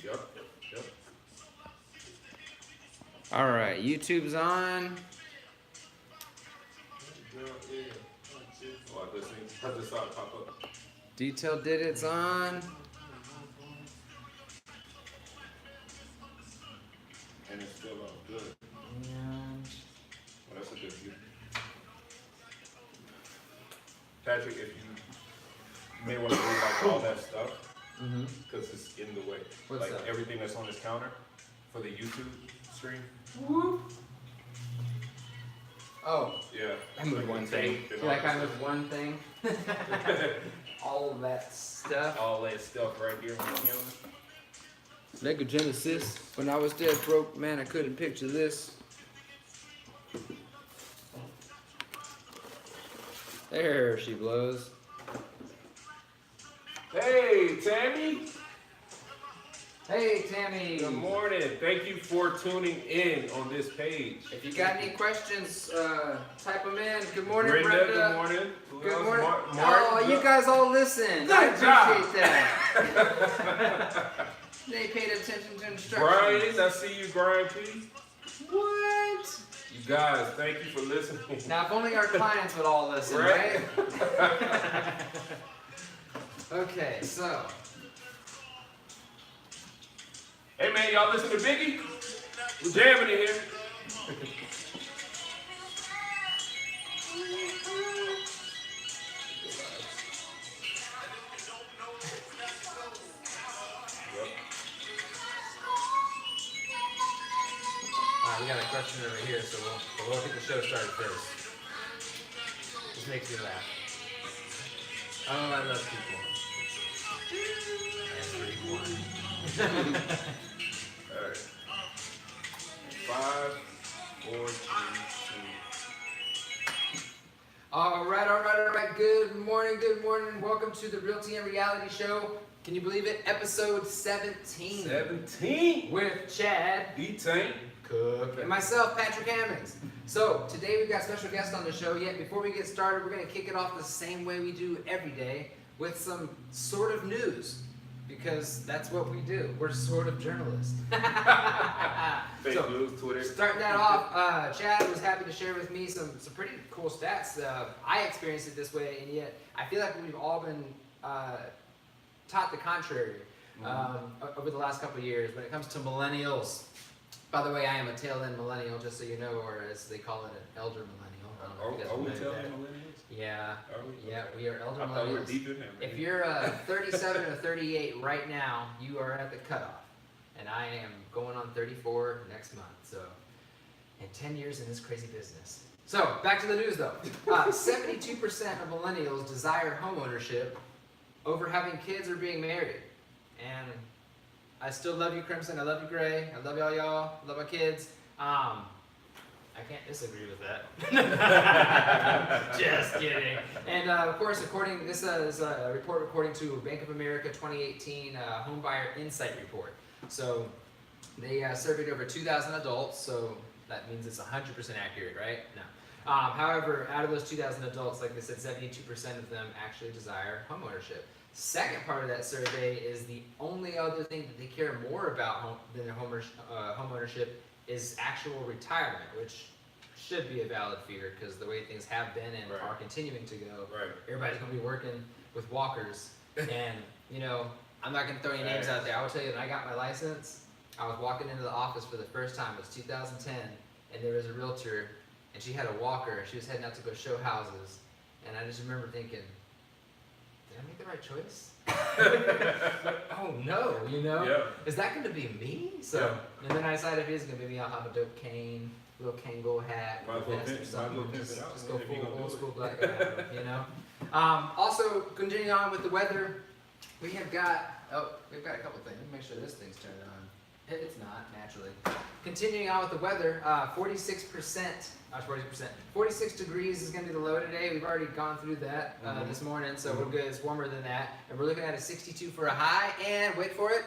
Yep, yep. All right, YouTube's on. Girl, yeah. Oh, I just saw it pop up. Detail did it's on. And it's still on. Good. And Well, that's a good view. Patrick, if you may want to do like all that stuff, because it's in the way. What's like that? everything that's on this counter for the YouTube stream. Whoop. Oh, Yeah. I moved like one the thing. tape and Feel all like that I moved one thing. stuff. All of that stuff. All that stuff right here on the camera. Lego Genesis. When I was dead broke, man, I couldn't picture this. There she blows. Hey, Tammy. Hey, Tammy. Good morning. Thank you for tuning in on this page. If you got any questions, type them in. Good morning, Brenda, Brenda. good morning. Who Good else? morning. Martin, Oh, you guys all listen. Good I appreciate job. that. They paid attention to instructions. Brian, I see you, Brian P. What? You guys, thank you for listening. Now, if only our clients would all listen, right? Okay, so. Hey man, y'all listen to Biggie? We're jamming in here. We got a question over here, so we'll get the show started first. This makes me laugh. Oh, I love people. Everyone. Alright. 5, 4, 3, 2. All right. Good morning. Welcome to the Realty and Reality Show. Can you believe it? Episode 17. 17. With Chad D-Tank. Cook and myself, Patrick Hammonds. So today we've got special guests on the show. Yet before we get started, we're going to kick it off the same way we do every day with some sort of news, because that's what we do. We're sort of journalists. Fake news, Twitter. Starting that off, Chad was happy to share with me some pretty cool stats. I experienced it this way, and yet I feel like we've all been taught the contrary over the last couple of years when it comes to millennials. By the way, I am a tail-end millennial, just so you know, or as they call it, an elder millennial. I don't know if you guys Are we know telling that. millennials? Yeah, Are we? yeah, we are elder I thought we were millennials. deep in there. Man. If you're 37 or 38 right now, you are at the cutoff. And I am going on 34 next month, so, and 10 years in this crazy business. So, back to the news though. 72% of millennials desire homeownership over having kids or being married. And I still love you, Crimson. I love you, Gray. I love y'all. I love my kids. I can't disagree with that. Just kidding. And of course, this is a report according to Bank of America 2018 Home Buyer Insight Report. So they surveyed over 2,000 adults. So that means it's 100% accurate, right? No. However, out of those 2,000 adults, like I said, 72% of them actually desire homeownership. Second part of that survey is the only other thing that they care more about than their homeownership is actual retirement, which should be a valid fear because the way things have been and are continuing to go, everybody's going to be working with walkers. And, you know, I'm not going to throw any names out there. I will tell you, when I got my license, I was walking into the office for the first time. It was 2010, and there was a realtor, and she had a walker. She was heading out to go show houses, and I just remember thinking, did I make the right choice? Oh no, you know? Yeah. Is that going to be me? So, and then I decided if it is going to be me, I'll have a dope cane, little Kangol hat, vest or something. Just go full old school black guy, you know? Also, continuing on with the weather, we've got a couple things. Let me make sure this thing's turned on. It's not, naturally. Continuing on with the weather, 46 degrees is going to be the low today. We've already gone through that this morning, so we're good. It's warmer than that. And we're looking at a 62 for a high, and wait for it,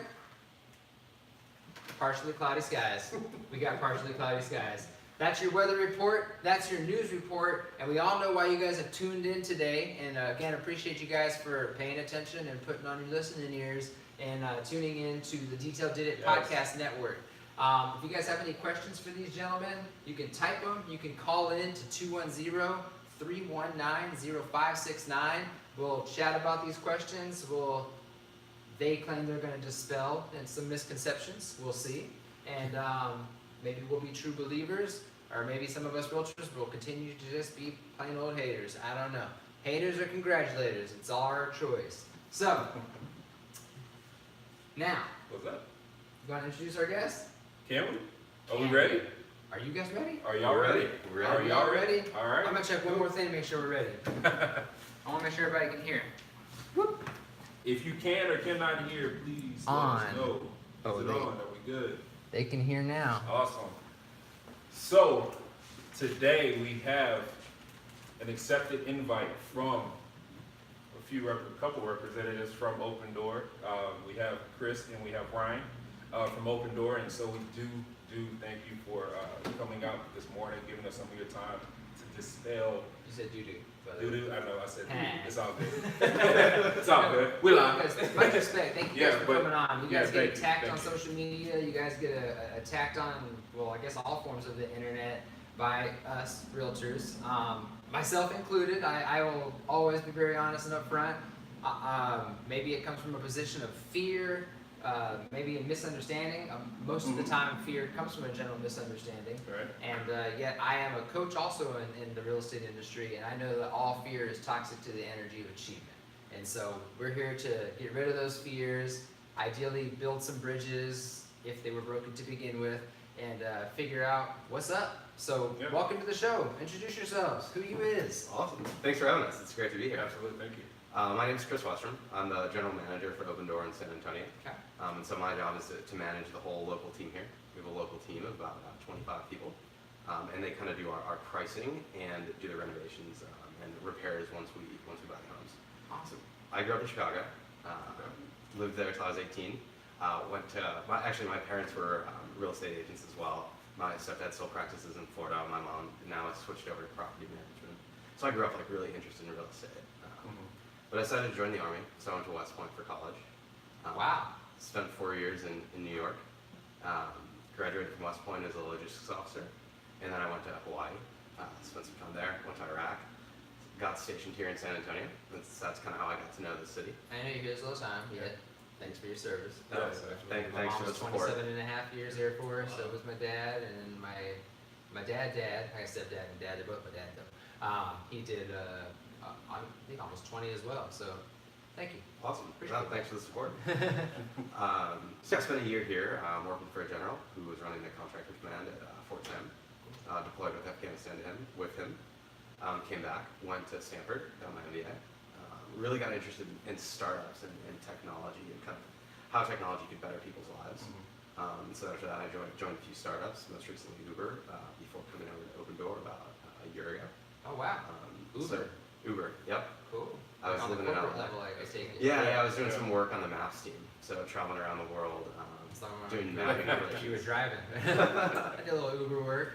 partially cloudy skies. We got partially cloudy skies. That's your weather report. That's your news report. And we all know why you guys have tuned in today. And again, appreciate you guys for paying attention and putting on your listening ears and tuning in to the Detail Did It Yes. Podcast Network. If you guys have any questions for these gentlemen, you can type them. You can call in to 210-319-0569. We'll chat about these questions. They claim they're going to dispel and some misconceptions. We'll see. And maybe we'll be true believers, or maybe some of us realtors will continue to just be plain old haters. I don't know. Haters or congratulators. It's our choice. So, now, What's up? you want to introduce our guest? Can we? Are we Can ready? Are you guys ready? Are y'all ready? We're Are ready. y'all ready? All right. I'm going to check one more thing to make sure we're ready. I want to make sure everybody can hear. Whoop. If you can or cannot hear, please On. let us know. Oh, Is it they- on? Are we good? They can hear now. Awesome. So, today we have an accepted invite from a couple representatives from Open Door. We have Chris and we have Ryan from Open Door, and so we do thank you for coming out this morning, giving us some of your time to dispel You said doo-doo. doo-doo. I know I said doo-doo. Hey. It's all good. It's all good. We Well, live. guys, much respect. Thank you guys Yeah, for but- coming on. You yeah, guys thank get you, attacked thank on you. social media. You guys get attacked on, well, I guess all forms of the internet by us realtors, myself included. I will always be very honest and upfront. Maybe it comes from a position of fear, maybe a misunderstanding. Most of the time, fear comes from a general misunderstanding. Right. And yet I am a coach also in the real estate industry, and I know that all fear is toxic to the energy of achievement. And so we're here to get rid of those fears, ideally build some bridges if they were broken to begin with, and figure out what's up. So Yeah. welcome to the show. Introduce yourselves. Who you is? Awesome. Thanks for having us. It's great to be here. Absolutely. Thank you. My name is Chris Westrom. I'm the general manager for Open Door in San Antonio. Okay. And so my job is to manage the whole local team here. We have a local team of about 25 people. And they kind of do our pricing and do the renovations and repairs once we buy the homes. Awesome. I grew up in Chicago. Lived there until I was 18. My parents were real estate agents as well. My stepdad still practices in Florida. My mom now has switched over to property management. So I grew up really interested in real estate. But I decided to join the Army, so I went to West Point for college. Wow. Spent 4 years in New York. Graduated from West Point as a logistics officer. And then I went to Hawaii. Spent some time there. Went to Iraq. Got stationed here in San Antonio. That's kind of how I got to know the city. I know you're here this little time, yet thanks for your service. Yes, Thanks My mom for the was support. 27 and a half years Air Force, so was my dad, and my dad, I got stepdad and dad, they're both my dad though. He did, I think almost 20 as well, so thank you. Awesome. Appreciate it. Thanks for the support. So I spent a year here working for a general who was running the contractor command at Fort Sam. Deployed with Afghanistan with him. Came back, went to Stanford, got my MBA. Really got interested in startups and technology and kind of how technology could better people's lives. So after that, I joined a few startups, most recently Uber, before coming over to Open Door about a year ago. Oh wow, So, Uber, yep. cool. I was On the living in corporate LA. level, I take it. Yeah, I was doing Yeah. some work on the Maps team, so traveling around the world, So, doing mapping you were relations. driving. I did a little Uber work.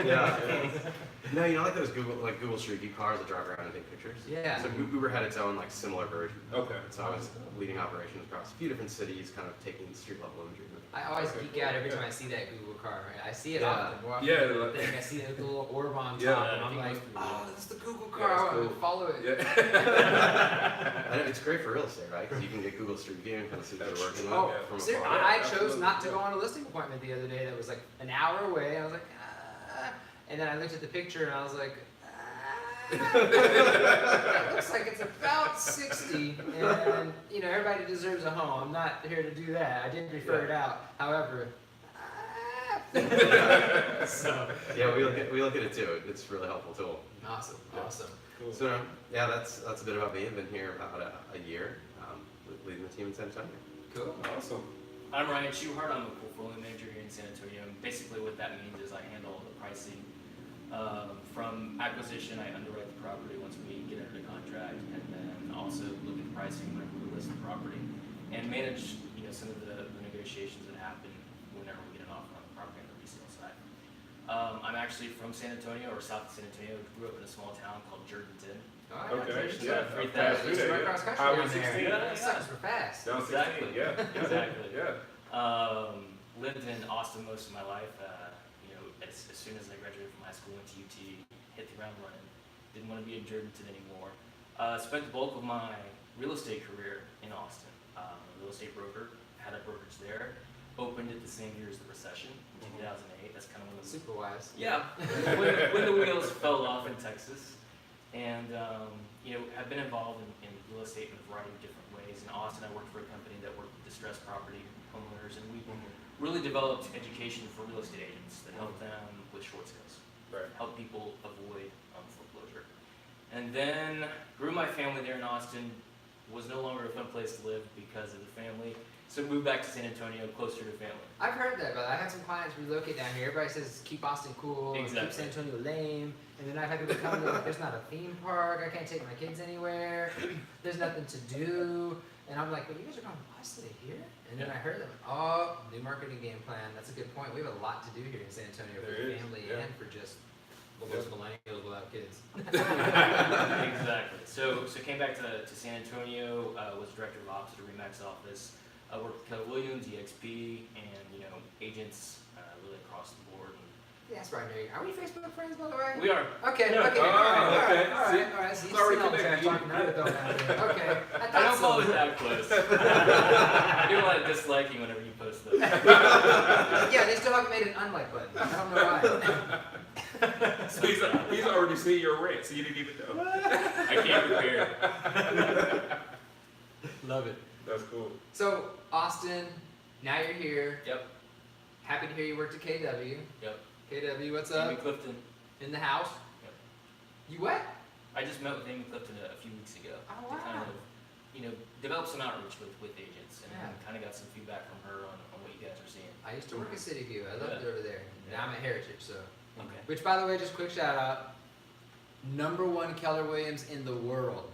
Yeah. No, you know, like those Google Street View cars that drive around and take pictures. Yeah. So Uber had its own similar version. Okay. So I was leading operations across a few different cities, kind of taking street level imagery. I always Okay, geek cool. out every Yeah. time I see that Google car. I see it Yeah. often. More often Yeah, than like- you think. I see the little orb on top, Yeah. and I'm like, oh, that's the Google Yeah, car. it's I want to cool. follow it. Yeah. And it's great for real estate, right? Because you can get Google Street View and kind of see what you're working with Oh, Yeah, from ser- afar. I chose absolutely. not to go on a listing appointment the other day that was like an hour away. I was like, and then I looked at the picture and I was like, it looks like it's about 60, and you know everybody deserves a home. I'm not here to do that. I didn't refer it out. However, so Yeah, we look at it too. It's a really helpful tool. awesome, awesome. Cool. So yeah, that's a bit about me. I've been here about a year, leading the team in San Antonio. Cool. Awesome. I'm Ryan Schuhart. I'm a portfolio manager here in San Antonio. And basically, what that means is I handle the pricing from acquisition. I underwrite the property once we get under the contract, and then also look at pricing whenever we list the property, and manage some of the negotiations that happen whenever we get an offer on the property on the resale side. I'm actually from San Antonio, or south of San Antonio. Grew up in a small town called Jordanton. Oh, I got Okay, you. yeah. Free Pass thousand. through there, Right yeah. across country Highway down there. 16. Yeah. Suckers were fast. Down 16, Exactly. yeah. Exactly. Yeah. Lived in Austin most of my life. As soon as I graduated from high school, went to UT, hit the ground running. Didn't want to be in Jordanton anymore. Spent the bulk of my real estate career in Austin. A real estate broker, had a brokerage there. Opened it the same year as the recession in 2008. That's kind of when the Super wise. yeah, when the wheels fell off in Texas, and have been involved in real estate in a variety of different ways. In Austin, I worked for a company that worked with distressed property homeowners, and we really developed education for real estate agents that helped them with short sales, Right. help people avoid foreclosure. And then grew my family there in Austin. Was no longer a fun place to live because of the family, so moved back to San Antonio, closer to family. I've heard that, but I had some clients relocate down here. Everybody says keep Austin cool, and keep Exactly. San Antonio lame. And then I've had people come to like, there's not a theme park, I can't take my kids anywhere, there's nothing to do. And I'm like, but you guys are going, why stay here? And then I heard them, oh, new marketing game plan. That's a good point. We have a lot to do here in San Antonio for There the is, family yeah. and for just most millennials without kids. Exactly. So came back to San Antonio. Was director of ops at a Remax office. Worked with Keller Williams, EXP, and agents really across the board. Yeah, that's right, Mary. Are we Facebook friends, by the way? We are. Okay, Yeah. okay, Oh, all okay. right. So It's already all the trash connected. talking to you, though, now. Okay, I thought don't so. follow it that close. I do a lot of disliking whenever you post those. Yeah, they still haven't made an unlike button. I don't know why. So he's already seen your rant, so you didn't even know. I can't prepare. Love it. That's cool. So, Austin, now you're here. Yep. Happy to hear you worked at KW. Yep. KW, what's Amy up? Clifton. In the house? Yep. You what? I just met with Amy Clifton a few weeks ago Oh, to kind wow. of, develop some outreach with agents, and Yeah. kind of got some feedback from her on what you guys are seeing. I used to work at City View. I loved it over there. Now I'm at Heritage, so. Okay. Which, by the way, just quick shout out. #1 Keller Williams in the world.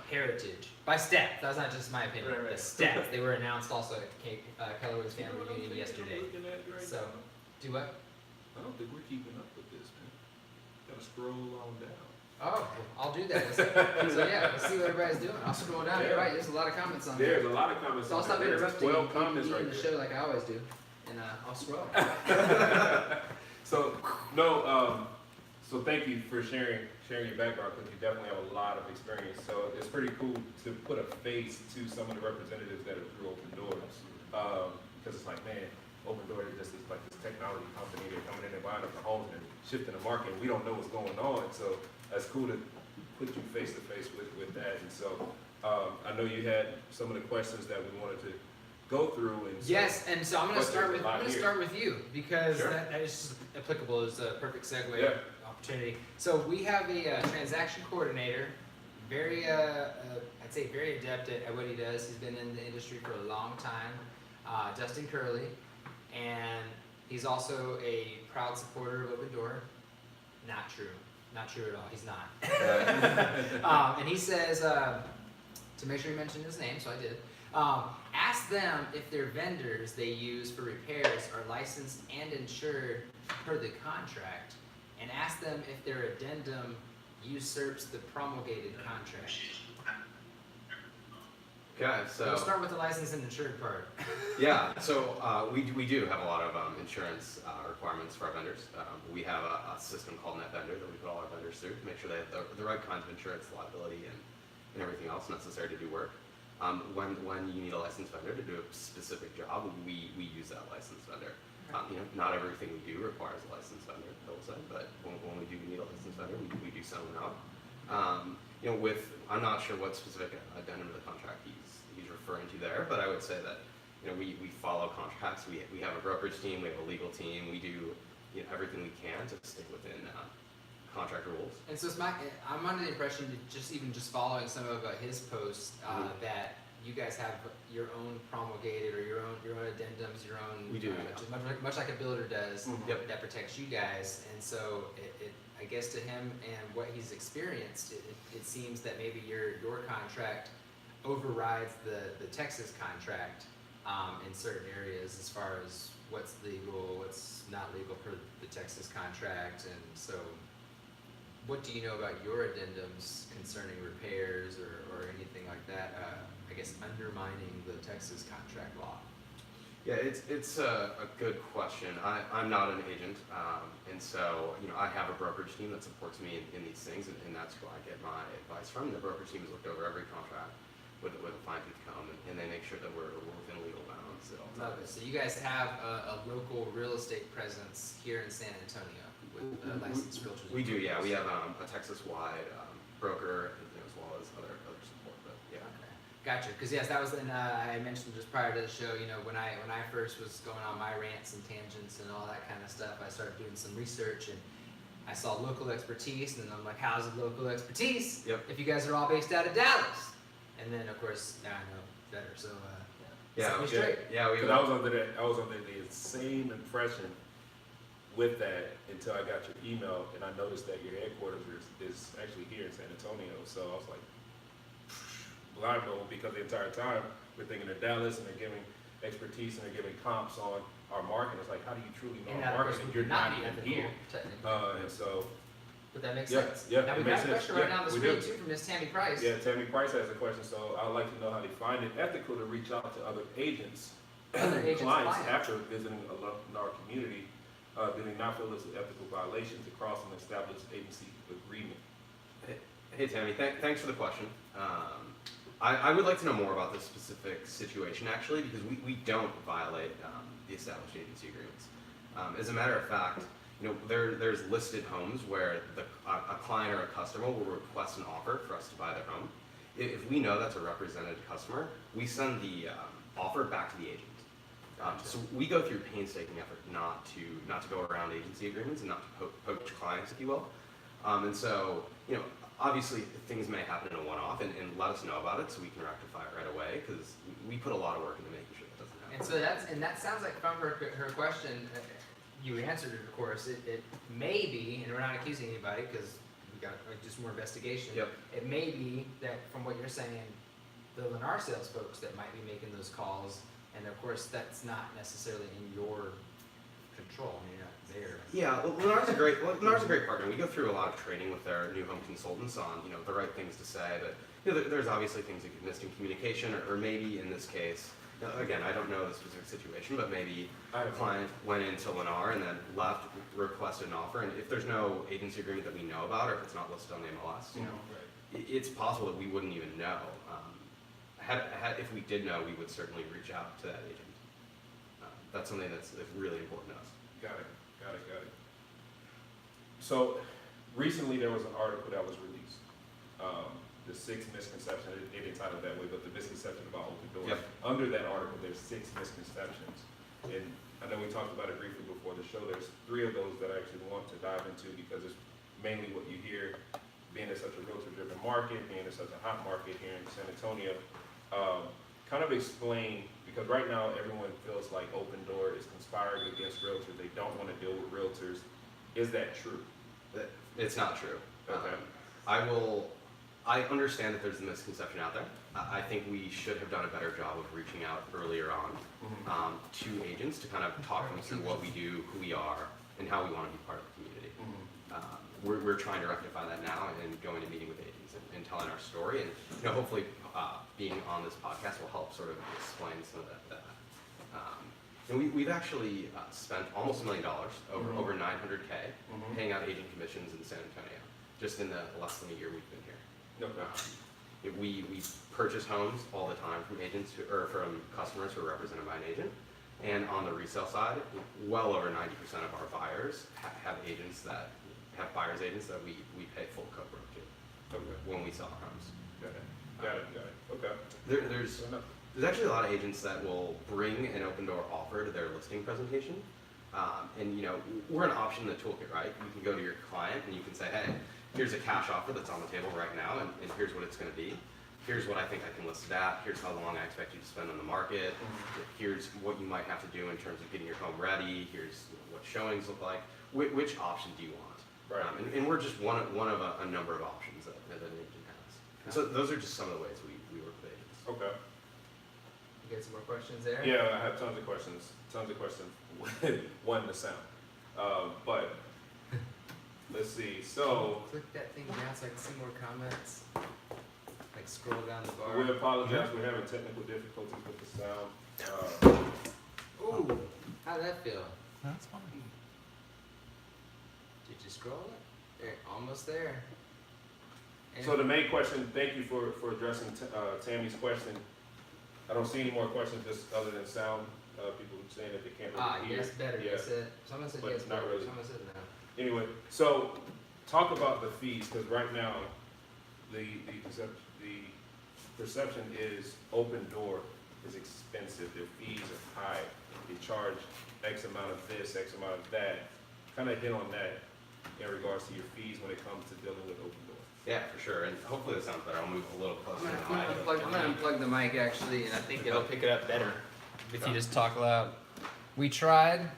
Heritage. By stats. That's not just my opinion. Right. The stats. They were announced also at Keller Williams family reunion yesterday. So, do what? I don't think we're keeping up with this, man. Gotta scroll on down. Oh, I'll do that. So yeah, let's see what everybody's doing. I'll scroll down. You're right. There's a lot of comments on there. There's a lot of comments So I'll on stop there. There's interrupting 12 comments you right in the there. show like I always do, and I'll scroll. So so thank you for sharing your background, because you definitely have a lot of experience. So it's pretty cool to put a face to some of the representatives that are through Open Doors, because it's like, man, Open Door is just like this technology company. They're coming in and buying up the homes and shifting the market. We don't know what's going on, so that's cool to put you face to face with that. And so I know you had some of the questions that we wanted to go through. And so, Yes, and so I'm going to But start there's with a lot here. you because Sure. that is applicable as a perfect segue Yeah. opportunity. So we have a transaction coordinator, very I'd say very adept at what he does. He's been in the industry for a long time, Dustin Curley, and he's also a proud supporter of Open Door. Not true at all. He's not. And he says to make sure you mention his name, so I did. Ask them if their vendors they use for repairs are licensed and insured per the contract, and ask them if their addendum usurps the promulgated contract. Okay, So so we'll start with the licensed and insured part. yeah, so we do have a lot of insurance requirements for our vendors. We have a system called NetVendor that we put all our vendors through to make sure they have the right kinds of insurance, liability, and everything else necessary to do work. When you need a licensed vendor to do a specific job, we use that licensed vendor. Not everything we do requires a licensed vendor, I will say, but when we do need a licensed vendor, we do send one out. I'm not sure what specific addendum to the contract he's referring to there, but I would say that we follow contracts. We have a brokerage team, we have a legal team. We do everything we can to stick within contract rules. And so I'm under the impression that just following some of his posts that you guys have your own promulgated or your own addendums, your own. We do, just much like a builder does. Yep. That protects you guys, and so it I guess to him and what he's experienced, it seems that maybe your contract overrides the Texas contract, in certain areas as far as what's legal, what's not legal per the Texas contract, and so what do you know about your addendums concerning repairs or anything like that, I guess undermining the Texas contract law? Yeah, it's a good question. I'm not an agent, and so I have a brokerage team that supports me in these things, and that's who I get my advice from. The brokerage team has looked over every contract with a fine tooth comb, and they make sure that we're within legal bounds at all Love it. times. So you guys have a local real estate presence here in San Antonio with licensed realtors. We do, yeah. We have a Texas-wide broker as well as other support, but yeah. Okay. Gotcha. Because yes, that was I mentioned just prior to the show. When I first was going on my rants and tangents and all that kind of stuff, I started doing some research and I saw local expertise, and I'm like, how's the local expertise? Yep. If you guys are all based out of Dallas, and then of course now I know better. So set me straight. Yeah. Because I was under the same impression with that until I got your email and I noticed that your headquarters is actually here in San Antonio. So I was like, blindfold, because the entire time we're thinking of Dallas and they're giving expertise and they're giving comps on our market. It's like, how do you truly know And our of course, market we if you're could not be even ethical, here? technically. And so, But that makes yeah, sense. yeah, Now it we makes got a sense. question right Yeah, now on the we screen do. too from Miss Tammy Price. yeah, Tammy Price has a question. So I'd like to know how they find it ethical to reach out to other agents, Other agents' clients clients. after visiting our community. Do they not feel it's an ethical violation to cross an established agency agreement? Hey Tammy, thanks for the question. I would like to know more about this specific situation actually, because we don't violate the established agency agreements. As a matter of fact, there's listed homes where a client or a customer will request an offer for us to buy their home. If we know that's a represented customer, we send the offer back to the agent. So we go through painstaking effort not to go around agency agreements and not to poach clients, if you will. And so, obviously things may happen in a one-off, and let us know about it so we can rectify it right away, because we put a lot of work into making sure that doesn't happen. And so that sounds like from her question, you answered it, of course. It may be, and we're not accusing anybody because we got just more investigation. Yep. It may be that from what you're saying, the Lennar sales folks that might be making those calls, and of course that's not necessarily in your control. You're not there. Yeah, Lennar's a great partner. We go through a lot of training with their new home consultants on the right things to say. But there's obviously things that get missed in communication, or maybe in this case, again, I don't know the specific situation, but maybe a client went into Lennar and then left, requested an offer, and if there's no agency agreement that we know about, or if it's not listed on the MLS, it's possible that we wouldn't even know. If we did know, we would certainly reach out to that agent. That's something that's really important to us. Got it. So recently there was an article that was released. The 6 misconceptions, it entitled that way, but the misconception about open doors. Yep. Under that article, there's 6 misconceptions. And I know we talked about it briefly before the show. There's 3 of those that I actually want to dive into because it's mainly what you hear, being in such a realtor-driven market, being in such a hot market here in San Antonio. Kind of explain, because right now everyone feels like Open Door is conspiring against realtors. They don't want to deal with realtors. Is that true? It's not true. Okay. I understand that there's a misconception out there. I think we should have done a better job of reaching out earlier on to agents to kind of talk them through what we do, who we are, and how we want to be part of the community. We're trying to rectify that now and going to meeting with agents and telling our story, and hopefully being on this podcast will help sort of explain some of that. We've actually spent almost $1 million, over 900K, paying out agent commissions in San Antonio, just in the less than a year we've been here. Okay. We purchase homes all the time from agents or from customers who are represented by an agent, and on the resale side, well over 90% of our buyers have buyers agents that we pay full co-broke to when we sell our homes. Got it. Okay. There's actually a lot of agents that will bring an open door offer to their listing presentation. And we're an option in the toolkit, right? You can go to your client and you can say, hey, here's a cash offer that's on the table right now, and here's what it's going to be. Here's what I think I can list it at. Here's how long I expect you to spend on the market. Here's what you might have to do in terms of getting your home ready. Here's what showings look like. Which option do you want? Right. And we're just one of a number of options that an agent has. And so those are just some of the ways we work with agents. Okay. You got some more questions there? Yeah, I have tons of questions. One, the sound. But let's see. So Click that thing down so I can see more comments. Like scroll down the bar. we apologize. We're having technical difficulties with the sound. Ooh, how'd that feel? That's fine. Did you scroll it? There, almost there. And So the main question. Thank you for addressing Tammy's question. I don't see any more questions just other than sound. People saying that they can't really hear. yes, better. Yeah. You said someone said But yes, not better. really. Someone said no. Anyway, so talk about the fees, because right now, the perception is Open Door is expensive, their fees are high, they charge X amount of this, X amount of that. Kind of hit on that in regards to your fees when it comes to dealing with Open Door. Yeah, for sure. And hopefully the sounds better. I'll move a little closer to the mic. I'm gonna unplug the mic actually, and I think it'll pick it up better if Okay. you just talk loud. We tried.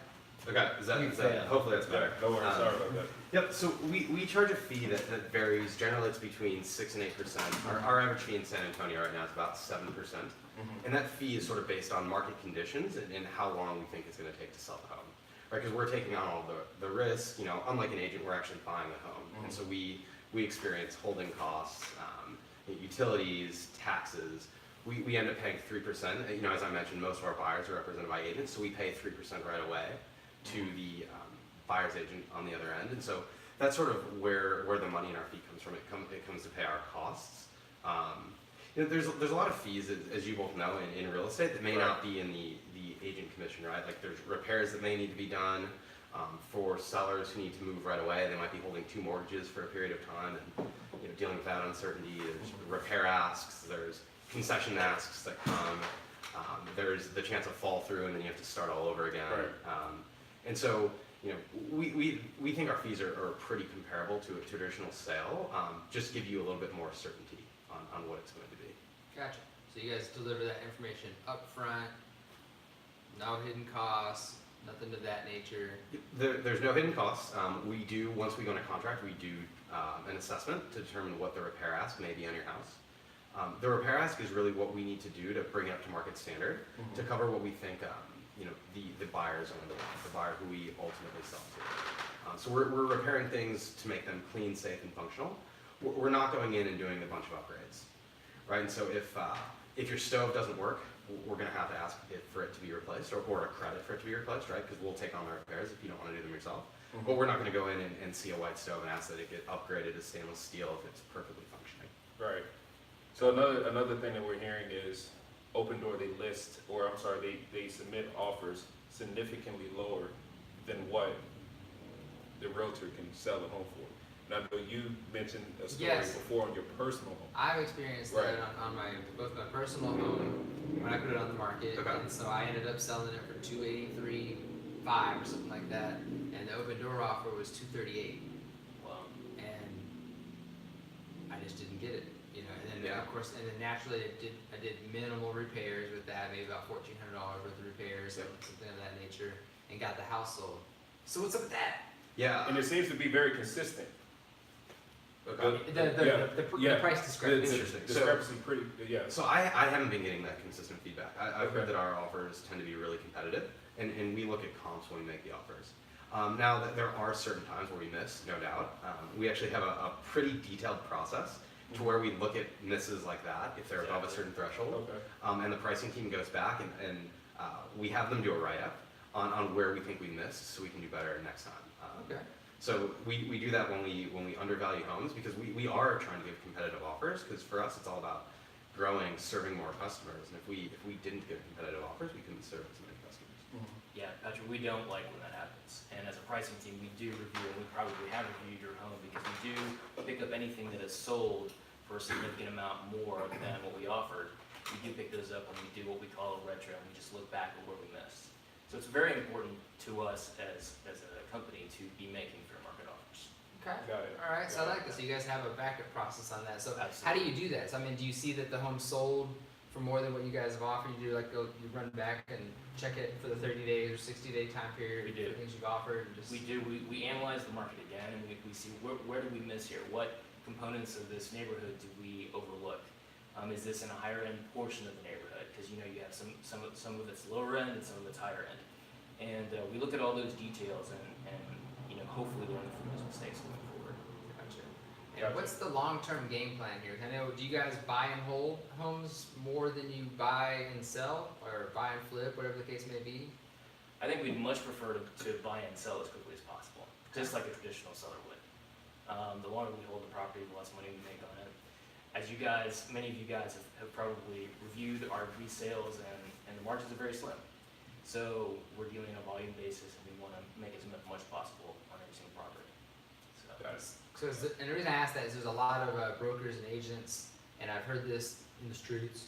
Okay, is that hopefully that's better. No worries, sorry about that. Yep, so we charge a fee that varies. Generally, it's between 6 and 8%. Our average fee in San Antonio right now is about 7%. And that fee is sort of based on market conditions and how long we think it's going to take to sell the home. Right, because we're taking on all the risk. You know, unlike an agent, we're actually buying the home. And so we experience holding costs, utilities, taxes. We end up paying 3%. You know, as I mentioned, most of our buyers are represented by agents, so we pay 3% right away to the buyer's agent on the other end. And so that's sort of where the money in our fee comes from. It comes to pay our costs. You know, there's a lot of fees, as you both know, in real estate that may not be in the agent commission, right? Like there's repairs that may need to be done. For sellers who need to move right away, they might be holding 2 mortgages for a period of time and, you know, dealing with that uncertainty. There's repair asks, there's concession asks that come. There's the chance of fall through and then you have to start all over again. Right. And so, you know, we think our fees are pretty comparable to a traditional sale. Just give you a little bit more certainty on what it's going to be. Gotcha. So you guys deliver that information up front, no hidden costs, nothing of that nature. There's no hidden costs. We do, once we go into contract, we do an assessment to determine what the repair ask may be on your house. The repair ask is really what we need to do to bring it up to market standard to cover what we think you know, the buyers are going to want, the buyer who we ultimately sell to. So we're repairing things to make them clean, safe, and functional. We're not going in and doing a bunch of upgrades, right? And so if your stove doesn't work, we're going to have to ask for it to be replaced or a credit for it to be replaced, right? Because we'll take on the repairs if you don't want to do them yourself. But we're not going to go in and see a white stove and ask that it get upgraded to stainless steel if it's perfectly functioning. Right. So another thing that we're hearing is Open Door, they submit offers significantly lower than what the realtor can sell a home for. Now, you mentioned a story Yes. before on your personal home. I've experienced Right. that on both my personal home when I put it on the market, Okay. and so I ended up selling it for $283,500 or something like that, and the Open Door offer was $238,000, Well, and I just didn't get it, you know. And then Yeah. of course, and then naturally, I did minimal repairs with that, maybe about $1,400 worth of repairs, Yep. something of that nature, and got the house sold. So what's up with that? Yeah. And it seems to be very consistent. Okay. The Yeah. price discrepancy. Interesting. So- Discrepancy pretty, yeah. So I haven't been getting that consistent feedback. I've Okay. heard that our offers tend to be really competitive, and we look at comps when we make the offers. Now, there are certain times where we miss, no doubt. We actually have a pretty detailed process to where we look at misses like that if they're above a certain threshold. Okay. And the pricing team goes back and we have them do a write-up on where we think we missed so we can do better next time. Okay. So we do that when we undervalue homes because we are trying to give competitive offers because for us it's all about growing, serving more customers. And if we didn't give competitive offers, we couldn't serve as many customers. yeah, Patrick, we don't like when that happens. And as a pricing team, we do review, and we probably have reviewed your home because we do pick up anything that is sold for a significant amount more than what we offered. We do pick those up when we do what we call a retro, and we just look back at where we missed. So it's very important to us as a company to be making fair market offers. Okay. Got it. All right. So I Got like this. So you guys have a backup process on that. So how do Absolutely. you do that? So I mean, do you see that the home sold for more than what you guys have offered? You do like you run back and check it for the 30 days or 60-day time period. We do. For things you've offered. And just We do, we analyze the market again, and we see where do we miss here? What components of this neighborhood do we overlook? Is this in a higher end portion of the neighborhood? because you have some of it's lower end and some of it's higher end, and we look at all those details and hopefully learn from those mistakes moving forward. Gotcha. And what's the long-term game plan here? I know, do you guys buy and hold homes more than you buy and sell, or buy and flip, whatever the case may be? I think we'd much prefer to buy and sell as quickly as possible, just like a traditional seller would. The longer we hold the property, the less money we make on it. As many of you guys have probably reviewed our resales, and the margins are very slim. So we're dealing on a volume basis, and we want to make as much possible on every single property. And the reason I ask that is there's a lot of brokers and agents, and I've heard this in the streets,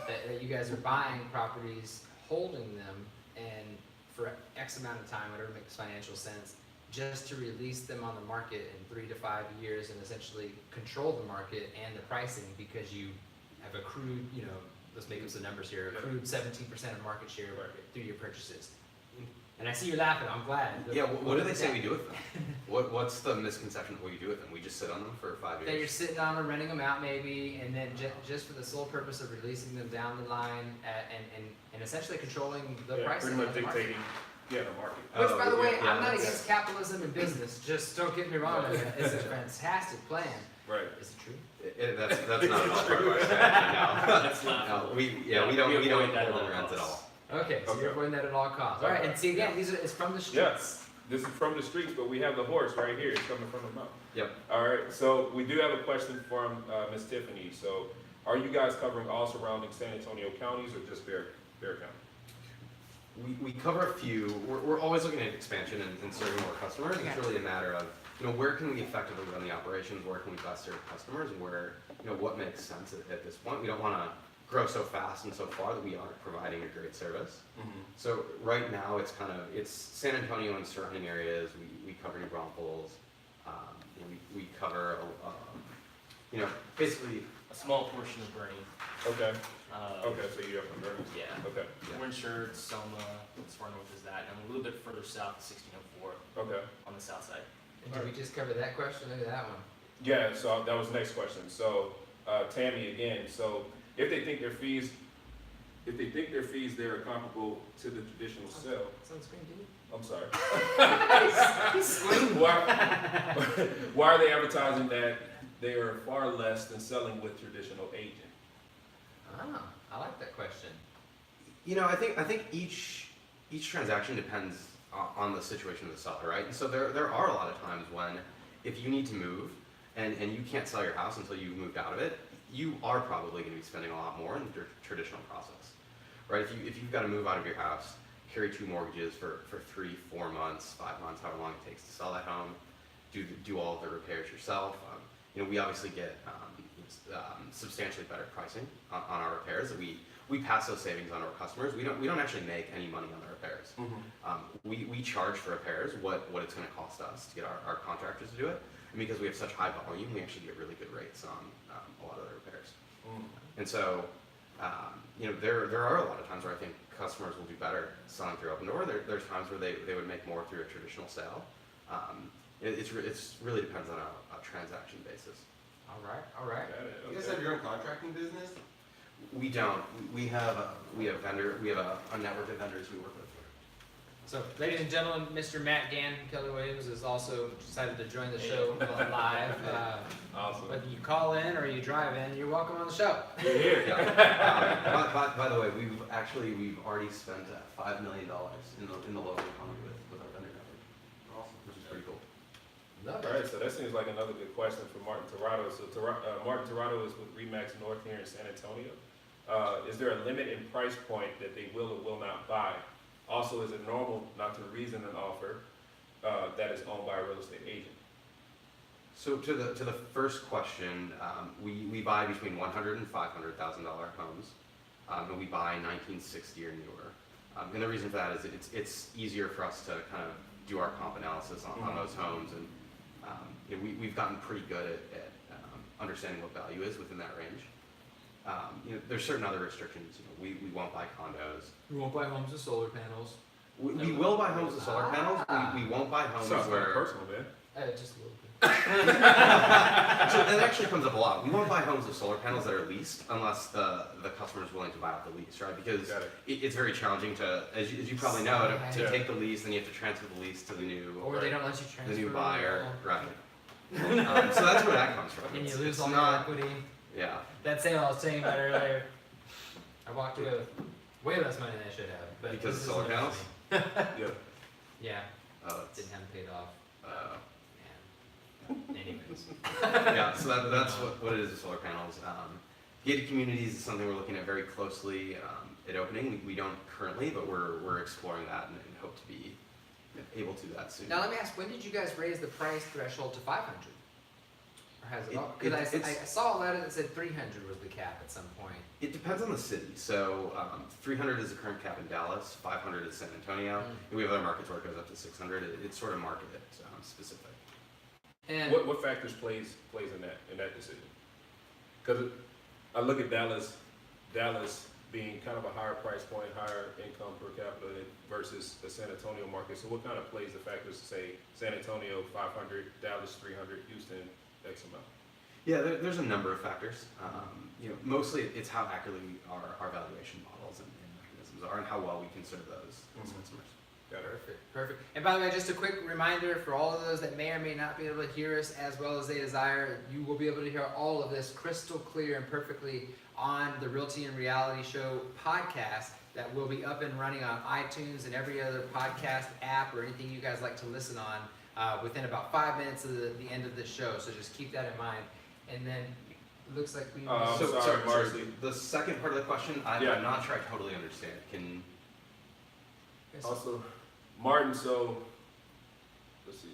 that you guys are buying properties, holding them, and for X amount of time, whatever makes financial sense, just to release them on the market in 3 to 5 years and essentially control the market and the pricing because you have accrued, let's make up some numbers here, accrued 17% of market share through your purchases. And I see you laughing, I'm glad. Yeah, what do they say we do with them? What's the misconception of what you do with them? We just sit on them for 5 years? That you're sitting on them, renting them out maybe, and then just for the sole purpose of releasing them down the line and essentially controlling the pricing. Pretty much of the market. dictating the market. Which, by the way, yeah, I'm not that's- against capitalism and business. Just don't get me wrong. It's a fantastic plan. Right. Is it true? That's not at all part of our strategy, That's no. laughable. No, we don't avoid that at pull all the rents at costs. all. Okay, so Okay. you're avoiding that at all costs. All right, and see again, it's from the streets. This is from the streets, but we have the horse right here. It's coming from the mouth. Yep. All right, so we do have a question from Ms. Tiffany. So, are you guys covering all surrounding San Antonio counties or just Bear County? We cover a few. We're always looking at expansion and serving more customers. It's really a matter of where can we effectively run the operations, where can we best serve customers, and where what makes sense at this point. We don't want to grow so fast and so far that we aren't providing a great service. So right now it's San Antonio and surrounding areas. We cover New Braunfels. We cover basically. A small portion of Bernie. Okay. Okay, so you have some Bernie. Yeah. Okay. Yeah. We're insured, Selma, as far north as that, and a little bit further south, 1604 Okay. on the south side. And did we just cover that question? Look at that one. Yeah. So that was the next question. So, Tammy again. So, if they think their fees there are comparable to the traditional sale, Sunscreen, dude. I'm sorry. He's squinting. Why are they advertising that they are far less than selling with traditional agent? Ah, I like that question. I think each transaction depends on the situation of the seller, right? And so there are a lot of times when if you need to move and you can't sell your house until you've moved out of it, you are probably going to be spending a lot more in the traditional process, right? If you've got to move out of your house, carry 2 mortgages for 3, 4 months, 5 months, however long it takes to sell that home, do all of the repairs yourself. We obviously get substantially better pricing on our repairs. We pass those savings on to our customers. We don't actually make any money on the repairs. We charge for repairs what it's going to cost us to get our contractors to do it. And because we have such high volume, we actually get really good rates on a lot of the repairs. And so, there are a lot of times where I think customers will do better selling through OPENDOOR. There's times where they would make more through a traditional sale. It's really depends on a transaction basis. All right. You guys have your own contracting business? We don't. We have a network of vendors we work with. So, ladies and gentlemen, Mr. Matt Gann from Keller Williams has also decided to join the show live. Awesome. Whether you call in or you drive in, you're welcome on the show. You're here. Yeah. By the way, we've already spent $5 million in the local economy with our vendor network. Awesome, which is pretty cool. Love All right, so that seems like another good question for Martin Tirado. So Martin Tirado is with Remax North here in San Antonio. Is there a limit in price point that they will or will not buy? Also, is it normal not to reason an offer that is owned by a real estate agent? So to the first question, we buy between $100,000 and $500,000 homes, and we buy 1960 or newer. And the reason for that is it's easier for us to kind of do our comp analysis on those homes, and we've gotten pretty good at understanding what value is within that range. There's certain other restrictions. We won't buy condos. We won't buy homes with solar panels. We will buy homes with solar panels. We won't buy homes Sounds kind of where personal, man. Just a little bit. So that actually comes up a lot. We won't buy homes with solar panels that are leased unless the customer is willing to buy out the lease, right? Because Got it. it's very challenging to, as you probably know, to take the lease, then you have to transfer the lease to the new Or they don't let you transfer. the new it buyer, all. right? So that's where that comes from. And you It's- lose it's all your not, equity. yeah. That sale I was saying about earlier. I walked away with way less money than I should have. But Because this of solar isn't panels? money. Yeah. Yeah, Oh, it's, didn't have it paid off. Man. Anyways. yeah. So that's what it is with solar panels. Gated communities is something we're looking at very closely at opening. We don't currently, but we're exploring that and hope to be able to do that soon. Now let me ask, when did you guys raise the price threshold to 500? Or has it? Because I saw a letter that said 300 was the cap at some point. It depends on the city. So 300 is the current cap in Dallas, 500 is San Antonio. And we have other markets where it goes up to 600. It's sort of market specific. And What factors plays in that decision? Because I look at Dallas being kind of a higher price point, higher income per capita versus the San Antonio market. So what kind of plays the factors to say San Antonio 500, Dallas 300, Houston X amount? Yeah, there's a number of factors. Mostly it's how accurately our valuation models and mechanisms are, and how well we can serve those customers. Got it. Perfect. And by the way, just a quick reminder for all of those that may or may not be able to hear us as well as they desire, you will be able to hear all of this crystal clear and perfectly on the Realty and Reality Show podcast that will be up and running on iTunes and every other podcast app or anything you guys like to listen on within about 5 minutes of the end of the show. So just keep that in mind. And then it looks like we... Sorry, Marcy. The second part of the question, I'm not sure I totally understand. Also, Martin, so, let's see.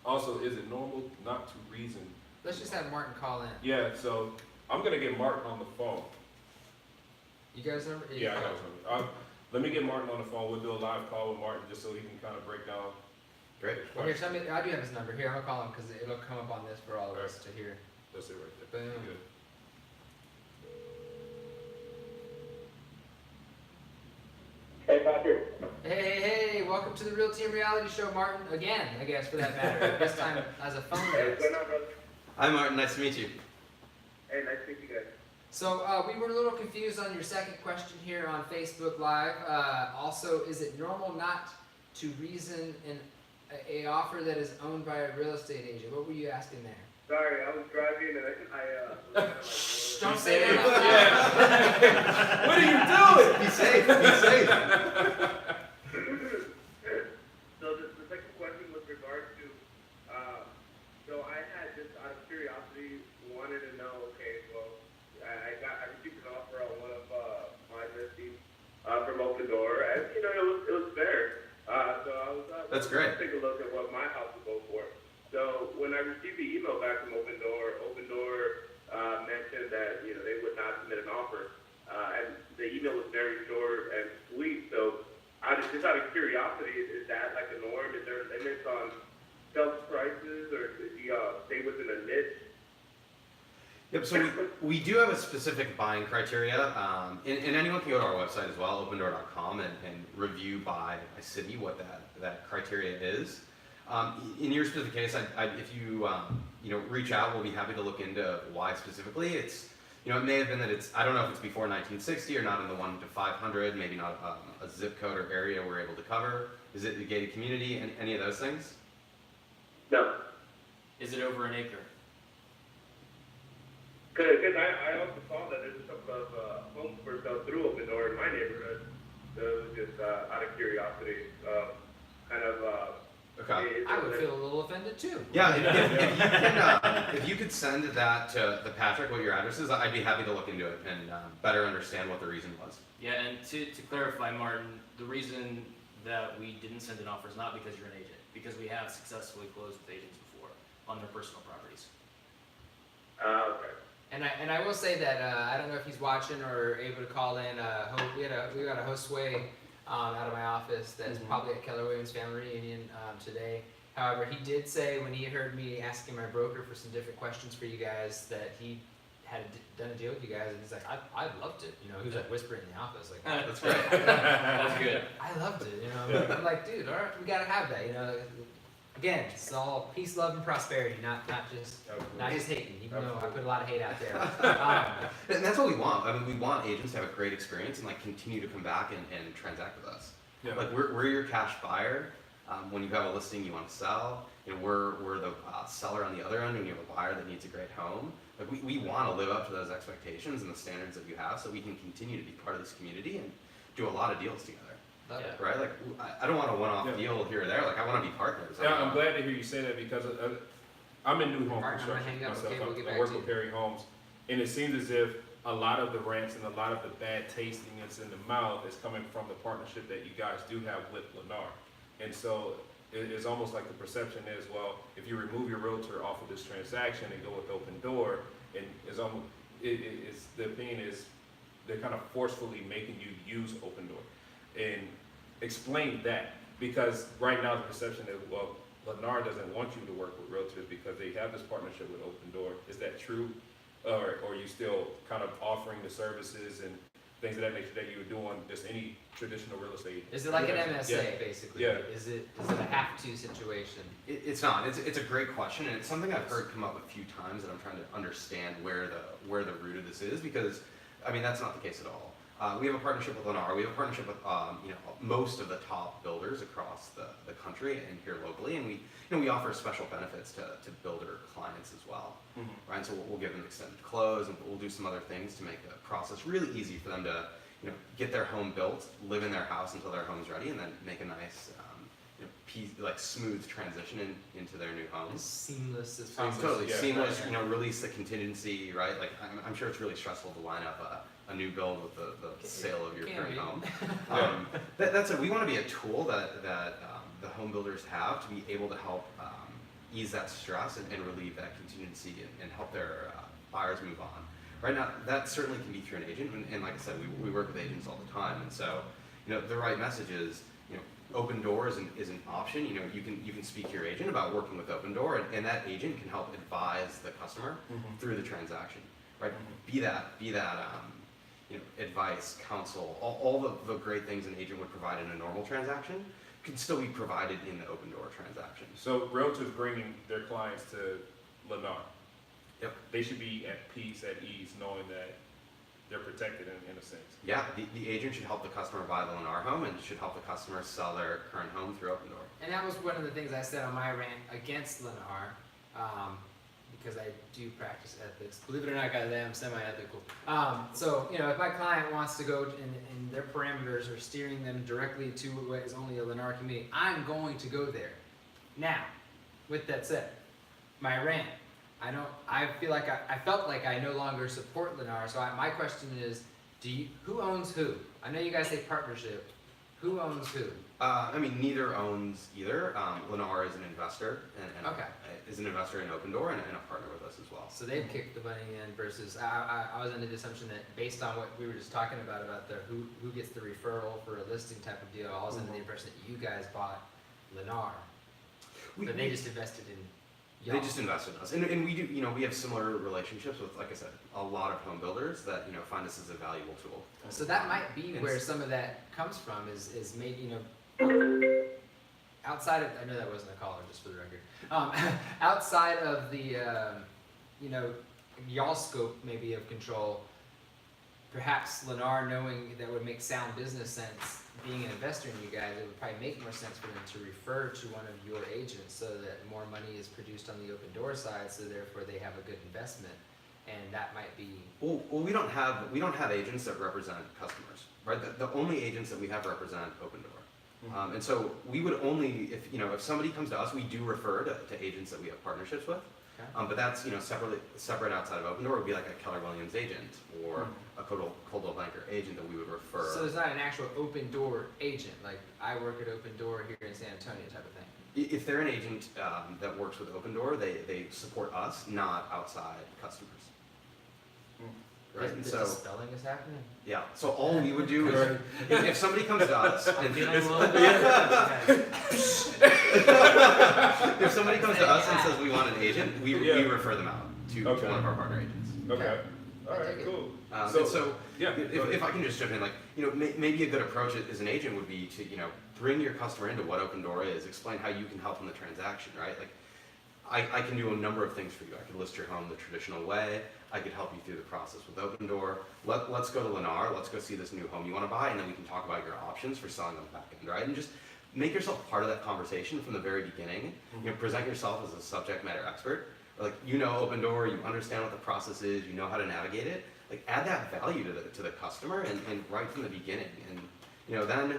Also, is it normal not to reason? Let's just have Martin call in. Yeah, so I'm gonna get Martin on the phone. You guys remember? Yeah, I got something. Let me get Martin on the phone. We'll do a live call with Martin just so he can kind of break down. Great. Well, here, I do have his number. Here, I'm gonna call him because it'll come up on this for all of us to hear. That's it right there. Boom. Good. Hey, Patrick. Hey, welcome to the Realty and Reality Show, Martin. Again, I guess, for that matter. This time as a phone Hey, what's guest. going on, brother? Hi, Martin. Nice to meet you. Hey, nice to meet you guys. So, we were a little confused on your second question here on Facebook Live. Also, is it normal not to reason a offer that is owned by a real estate agent? What were you asking there? Sorry, I was driving and I was kind of like... Don't say that. Yeah. What are you doing? Be safe. Be safe. So the second question was regard to, so I had just out of curiosity wanted to know, okay, well, I received an offer on one of my listings from OPENDOOR, and it was fair. So I was That's great. take a look at what my house would go for. So when I received the email back from OPENDOOR mentioned that they would not submit an offer, and the email was very short and sweet. So just out of curiosity, is that like a norm? Is there limits on sales prices, or does he stay within a niche? Yep, so we do have a specific buying criteria, and anyone can go to our website as well, opendoor.com, and review by city what that criteria is. In your specific case, if you reach out, we'll be happy to look into why specifically. It may have been that I don't know if it's before 1960 or not in the 1 to 500, maybe not a zip code or area we're able to cover. Is it a gated community, any of those things? No. Is it over an acre? Because I also saw that there's a couple of homes for sale through OPENDOOR in my neighborhood. So it was just out of curiosity, kind of. Okay. I would feel a little offended too. Yeah, if you could send that to Patrick, what your address is, I'd be happy to look into it and better understand what the reason was. Yeah, and to clarify, Martin, the reason that we didn't send an offer is not because you're an agent, because we have successfully closed with agents before on their personal properties. Okay. And I will say that I don't know if he's watching or able to call in. We got a Josue out of my office that's probably at Keller Williams Family Reunion today. However, he did say when he heard me asking my broker for some different questions for you guys that he had done a deal with you guys, and he's like, I loved it. He was like whispering in the office, like, That's great. That's good. I loved it. I'm like, dude, all right, we gotta have that. Again, it's all peace, love, and prosperity, not just hating. Even though I put a lot of hate out there. And that's what we want. I mean, we want agents to have a great experience and like continue to come back and transact with us. Yeah. Like we're your cash buyer. When you have a listing you want to sell, you know, we're the seller on the other end when you have a buyer that needs a great home. Like we want to live up to those expectations and the standards that you have, so we can continue to be part of this community and do a lot of deals together. Love it. Right? Like I don't want a one-off Yeah. deal here or there. Like I want to be partners. Yeah, I'm glad to hear you say that because I'm in new home Martin, I'm gonna construction hang up. myself. Okay, we'll get I back work to with you. Perry Homes, and it seems as if a lot of the rants and a lot of the bad tastiness in the mouth is coming from the partnership that you guys do have with Lennar. And so it's almost like the perception is, well, if you remove your realtor off of this transaction and go with OPENDOOR, and it's the opinion is they're kind of forcefully making you use OPENDOOR. And explain that, because right now the perception is, well, Lennar doesn't want you to work with realtors because they have this partnership with OPENDOOR. Is that true? Or are you still kind of offering the services and things of that nature that you would do on just any traditional real estate? Is it like an transaction? MSA, Yeah. basically? Yeah. Is it a have-to situation? It's not. It's a great question, and it's something I've heard come up a few times, and I'm trying to understand where the root of this is, because I mean that's not the case at all. We have a partnership with Lennar. We have a partnership with most of the top builders across the country and here locally, and we offer special benefits to builder clients as well. Mhm. Right? So we'll give them extended close, and we'll do some other things to make the process really easy for them to get their home built, live in their house until their home's ready, and then make a nice smooth transition into their new home. As seamless as Seamless, possible. Totally yeah, seamless. right. Release the contingency, right? Like I'm sure it's really stressful to line up a new build with the sale of your Can current be. home. That's it. We want to be a tool that the home builders have to be able to help ease that stress and relieve that contingency and help their buyers move on. Right now, that certainly can be through an agent, and like I said, we work with agents all the time, and so the right message is OPENDOOR is an option. You can speak to your agent about working with OPENDOOR, and that agent can help advise the customer through the transaction. Right? Be that advice, counsel, all the great things an agent would provide in a normal transaction can still be provided in the OPENDOOR transaction. So realtors bringing their clients to Lennar. Yep. They should be at peace, at ease, knowing that they're protected in a sense. Yeah, the agent should help the customer buy the Lennar home and should help the customer sell their current home through OPENDOOR. And that was one of the things I said on my rant against Lennar, because I do practice ethics. Believe it or not, guys, I am semi-ethical. So, if my client wants to go and their parameters are steering them directly to what is only a Lennar community, I'm going to go there. Now, with that said, my rant, I felt like I no longer support Lennar, so my question is, who owns who? I know you guys say partnership. Who owns who? Neither owns either. Lennar is an investor and Okay. is an investor in OPENDOOR and a partner with us as well. So they've kicked the money in versus I was under the assumption that based on what we were just talking about the who gets the referral for a listing type of deal, I was under the impression that you guys bought Lennar, but they just invested in y'all. They just invest in us, and we do. We have similar relationships with, like I said, a lot of home builders that find us as a valuable tool. So that might be And where some of that comes from is maybe outside of, I know that wasn't a caller, just for the record. Outside of the y'all scope maybe of control, perhaps Lennar knowing that would make sound business sense, being an investor in you guys, it would probably make more sense for them to refer to one of your agents so that more money is produced on the OPENDOOR side, so therefore they have a good investment, and that might be. Well, we don't have agents that represent customers, right? The only agents that we have represent OPENDOOR. And so we would only, if somebody comes to us, we do refer to agents that we have partnerships with. Okay. But that's separate outside of OPENDOOR. It would be like a Keller Williams agent or a Coldwell Banker agent that we would refer. So there's not an actual OPENDOOR agent, like I work at OPENDOOR here in San Antonio type of thing. If they're an agent that works with OPENDOOR, they support us, not outside customers. Right? And The so, spelling is happening. yeah. So all we would do is, if somebody comes to us, and Feeling a little bit. if somebody comes to us and says we want an agent, we refer them out to one of our partner agents. Okay. All I right, dig it. cool. And so yeah, go ahead. if I can just jump in, like, maybe a good approach as an agent would be to, bring your customer into what Open Door is, explain how you can help in the transaction, right? Like, I can do a number of things for you. I could list your home the traditional way. I could help you through the process with Open Door. Let's go to Lennar. Let's go see this new home you want to buy, and then we can talk about your options for selling on the back end, right? And just make yourself part of that conversation from the very beginning. Present yourself as a subject matter expert. Like, Open Door, you understand what the process is, you know how to navigate it. Like, add that value to the customer and right from the beginning. And then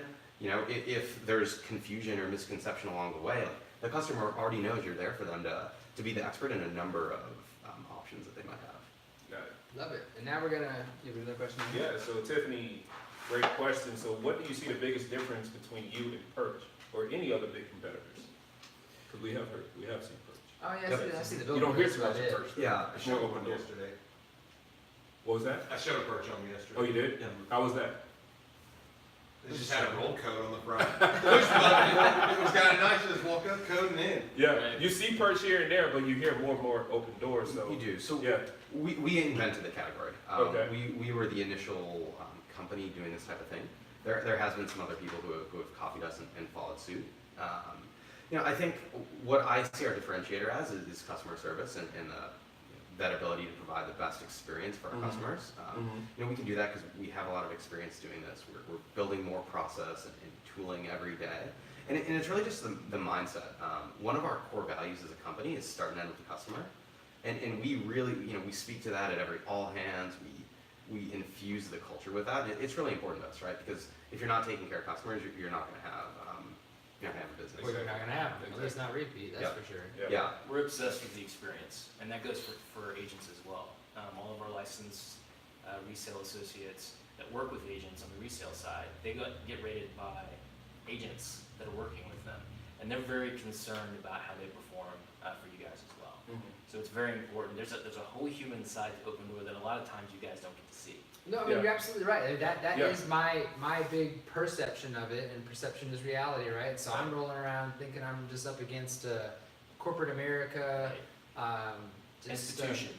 if there's confusion or misconception along the way, like, the customer already knows you're there for them to be the expert in a number of options that they might have. Got it. Love it. And now we're gonna give another question. Yeah, so Tiffany, great question. So what do you see the biggest difference between you and Perch or any other big competitors? Because we have seen Perch. Oh yeah, I see the You building. don't hear too much of Perch. though. Yeah. I showed Open Door yesterday. What was that? I showed a perch on me yesterday. Oh, you did? Yeah. How was that? They just had a roll code on the front. It was kind of nice, just walk up, code and in. Yeah, Right. you see Perch here and there, but you hear more and more Open Doors. So You do. So yeah, we invented the category. Okay. We were the initial company doing this type of thing. There has been some other people who have copied us and followed suit. I think what I see our differentiator as is customer service and that ability to provide the best experience for our customers. We can do that because we have a lot of experience doing this. We're building more process and tooling every day. And it's really just the mindset. One of our core values as a company is start and end with the customer. And we really, we speak to that at all hands. We infuse the culture with that. It's really important to us, right? Because if you're not taking care of customers, you're not going to have a business. Well, you're not gonna have them, at least not repeat, that's Yeah. for sure. Yeah. We're obsessed with the experience, and that goes for agents as well. All of our licensed resale associates that work with agents on the resale side, they get rated by agents that are working with them, and they're very concerned about how they perform for you guys as well. So it's very important. There's a whole human side to Open Door that a lot of times you guys don't get to see. No, I mean, Yeah. you're absolutely right. That Yeah. is my big perception of it, and perception is reality, right? So I'm rolling around thinking I'm just up against corporate America, just Institution.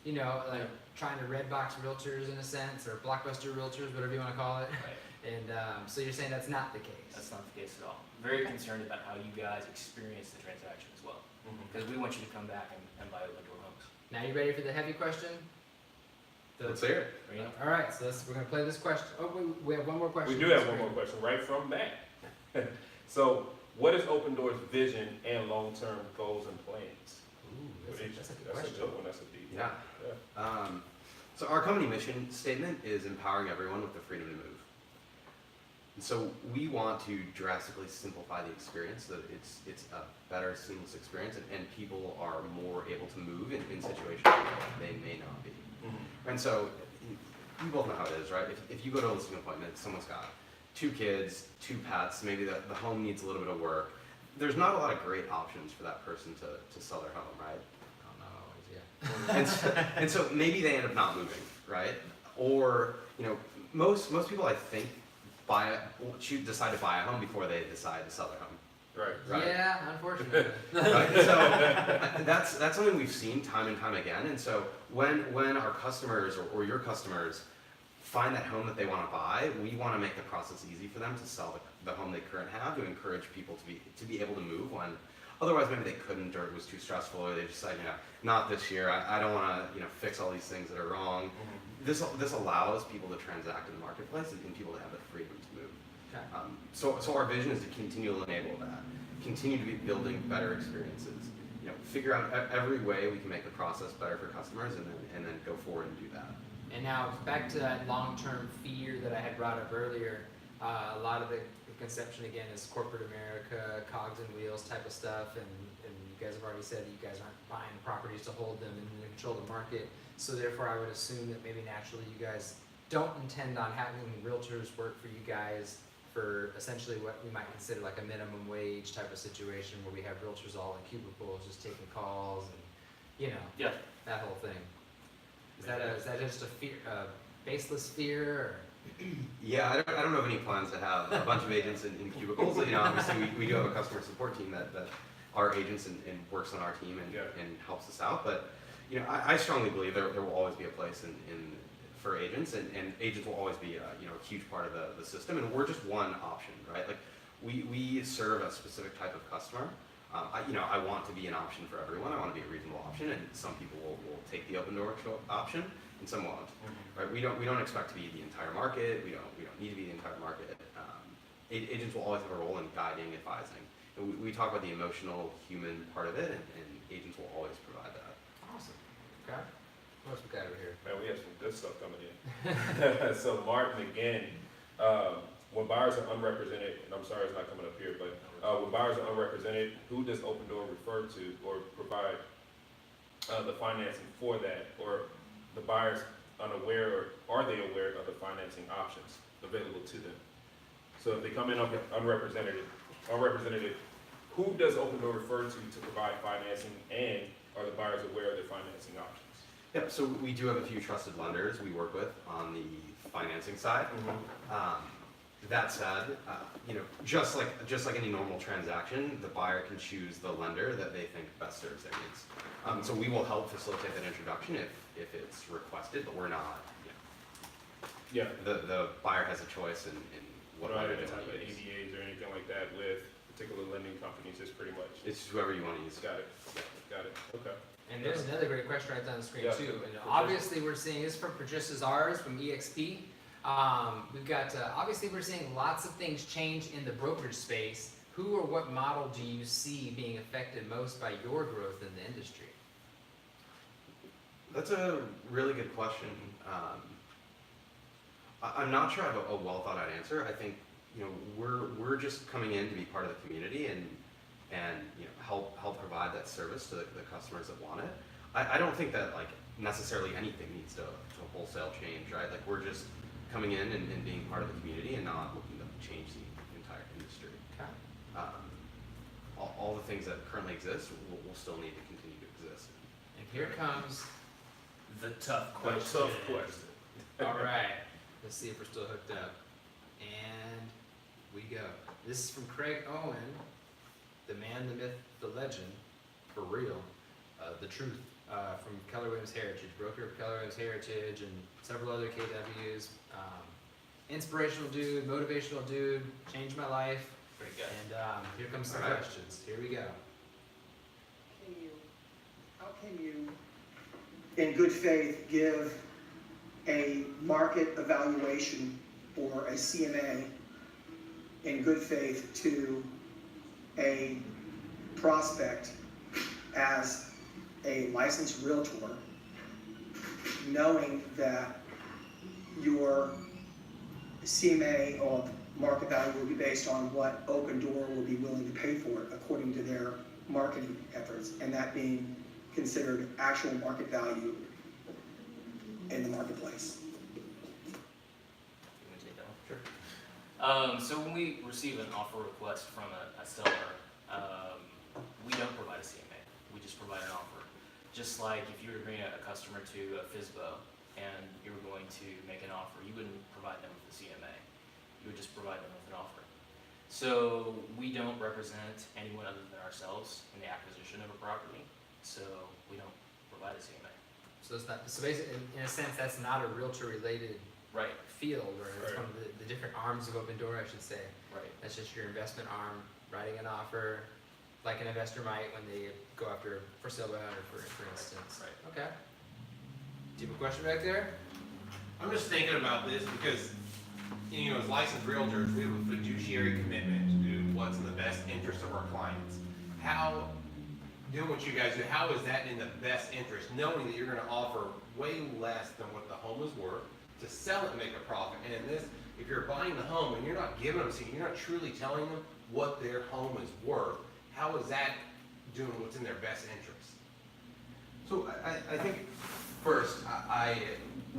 like trying to red box realtors in a sense, or blockbuster realtors, whatever you want to call it. Right. And so you're saying that's not the case. That's not the case at all. Very concerned about how you guys experience the transaction as well, because we want you to come back and buy Open Door homes. Now you ready for the heavy question? Let's hear it. Are you? All right, so we're gonna play this question. Oh, we have one more question. we do have one more question right from Matt. So, what is Open Door's vision and long-term goals and plans? Ooh, That's a that's a good question. good one. That's a deep Yeah. one. So our company mission statement is empowering everyone with the freedom to move. And so we want to drastically simplify the experience so that it's a better, seamless experience, and people are more able to move in situations where they may not be. And so you both know how it is, right? If you go to a listing appointment, someone's got 2 kids, 2 pets, maybe the home needs a little bit of work. There's not a lot of great options for that person to sell their home, right? Not always, yeah. And so maybe they end up not moving, right? Or most people I think decide to buy a home before they decide to sell their home. Right. Yeah, unfortunately. Right? So that's something we've seen time and time again. And so when our customers or your customers find that home that they want to buy, we want to make the process easy for them to sell the home they currently have, to encourage people to be able to move when otherwise maybe they couldn't, or it was too stressful, or they decided, not this year. I don't want to fix all these things that are wrong. This allows people to transact in the marketplace and people to have the freedom to move. Okay. So our vision is to continue to enable that, continue to be building better experiences, figure out every way we can make the process better for customers, and then go forward and do that. And now back to that long-term fear that I had brought up earlier. A lot of the conception again is corporate America, cogs and wheels type of stuff, and you guys have already said that you guys aren't buying properties to hold them and control the market. So therefore, I would assume that maybe naturally you guys don't intend on having realtors work for you guys for essentially what we might consider like a minimum wage type of situation where we have realtors all in cubicles just taking calls and Yeah. that whole thing. Is that just a fear, baseless fear? Or? Yeah, I don't know of any plans to have a bunch of agents in cubicles. Obviously we do have a customer support team that are agents and works on our team and helps us out. But You know, I strongly believe there will always be a place for agents, and agents will always be a huge part of the system, and we're just one option, right? Like we serve a specific type of customer. I want to be an option for everyone. I want to be a reasonable option, and some people will take the open door option, and some won't. Right? We don't expect to be the entire market. We don't need to be the entire market. Agents will always have a role in guiding, advising. And we talk about the emotional, human part of it, and agents will always provide that. Awesome. Okay. What else we got over here? Man, we have some good stuff coming in. So Martin, again, when buyers are unrepresented, and I'm sorry it's not coming up here, but when buyers are unrepresented, who does Open Door refer to or provide the financing for that? Or the buyers unaware, or are they aware of the financing options available to them? So if they come in unrepresented, who does Open Door refer to provide financing, and are the buyers aware of their financing options? Yep. So we do have a few trusted lenders we work with on the financing side. That said, just like any normal transaction, the buyer can choose the lender that they think best serves their needs. So we will help facilitate that introduction if it's requested, but we're not. Yeah. The buyer has a choice in what What are lender the they type want of to use. ADAs or anything like that with particular lending companies? Is pretty much. It's whoever you want to use. Got it. Got it. Okay. And there's another great question right down the screen Yeah. too. And obviously we're seeing this from Patricia's ours from EXP. We've got obviously we're seeing lots of things change in the brokerage space. Who or what model do you see being affected most by your growth in the industry? That's a really good question. I'm not sure I have a well thought out answer. I think we're just coming in to be part of the community and help provide that service to the customers that want it. I don't think that like necessarily anything needs to wholesale change, right? Like we're just coming in and being part of the community and not looking to change the entire industry. Okay. All the things that currently exist will still need to continue to exist. And here comes. The tough A question. tough question. All right. Let's see if we're still hooked up. And we go. This is from Craig Owen, the man, the myth, the legend, for real, the truth, from Keller Williams Heritage, broker of Keller Williams Heritage and several other KWs. Inspirational dude, motivational dude, changed my life. Pretty good. And here comes some All right. questions. Here we go. How can you, in good faith, give a market evaluation or a CMA in good faith to a prospect as a licensed realtor, knowing that your CMA or market value will be based on what Open Door will be willing to pay for it according to their marketing efforts, and that being considered actual market value in the marketplace? You want to take that one? Sure. So when we receive an offer request from a seller, we don't provide a CMA. We just provide an offer. Just like if you were to bring a customer to a FSBO and you were going to make an offer, you wouldn't provide them with a CMA. You would just provide them with an offer. So we don't represent anyone other than ourselves in the acquisition of a property. So we don't provide a CMA. So it's not, so basically, in a sense, that's not a realtor-related Right. field, or it's Right. one of the different arms of Open Door, I should say. Right. That's just your investment arm, writing an offer, like an investor might when they go after for sale by owner, for instance. Right. Okay. Do you have a question back there? I'm just thinking about this because, as licensed realtors, we have a fiduciary commitment to do what's in the best interest of our clients. How, doing what you guys do, how is that in the best interest, knowing that you're gonna offer way less than what the home is worth to sell it and make a profit? And in this, if you're buying the home and you're not giving them, you're not truly telling them what their home is worth, how is that doing what's in their best interest? So I think first,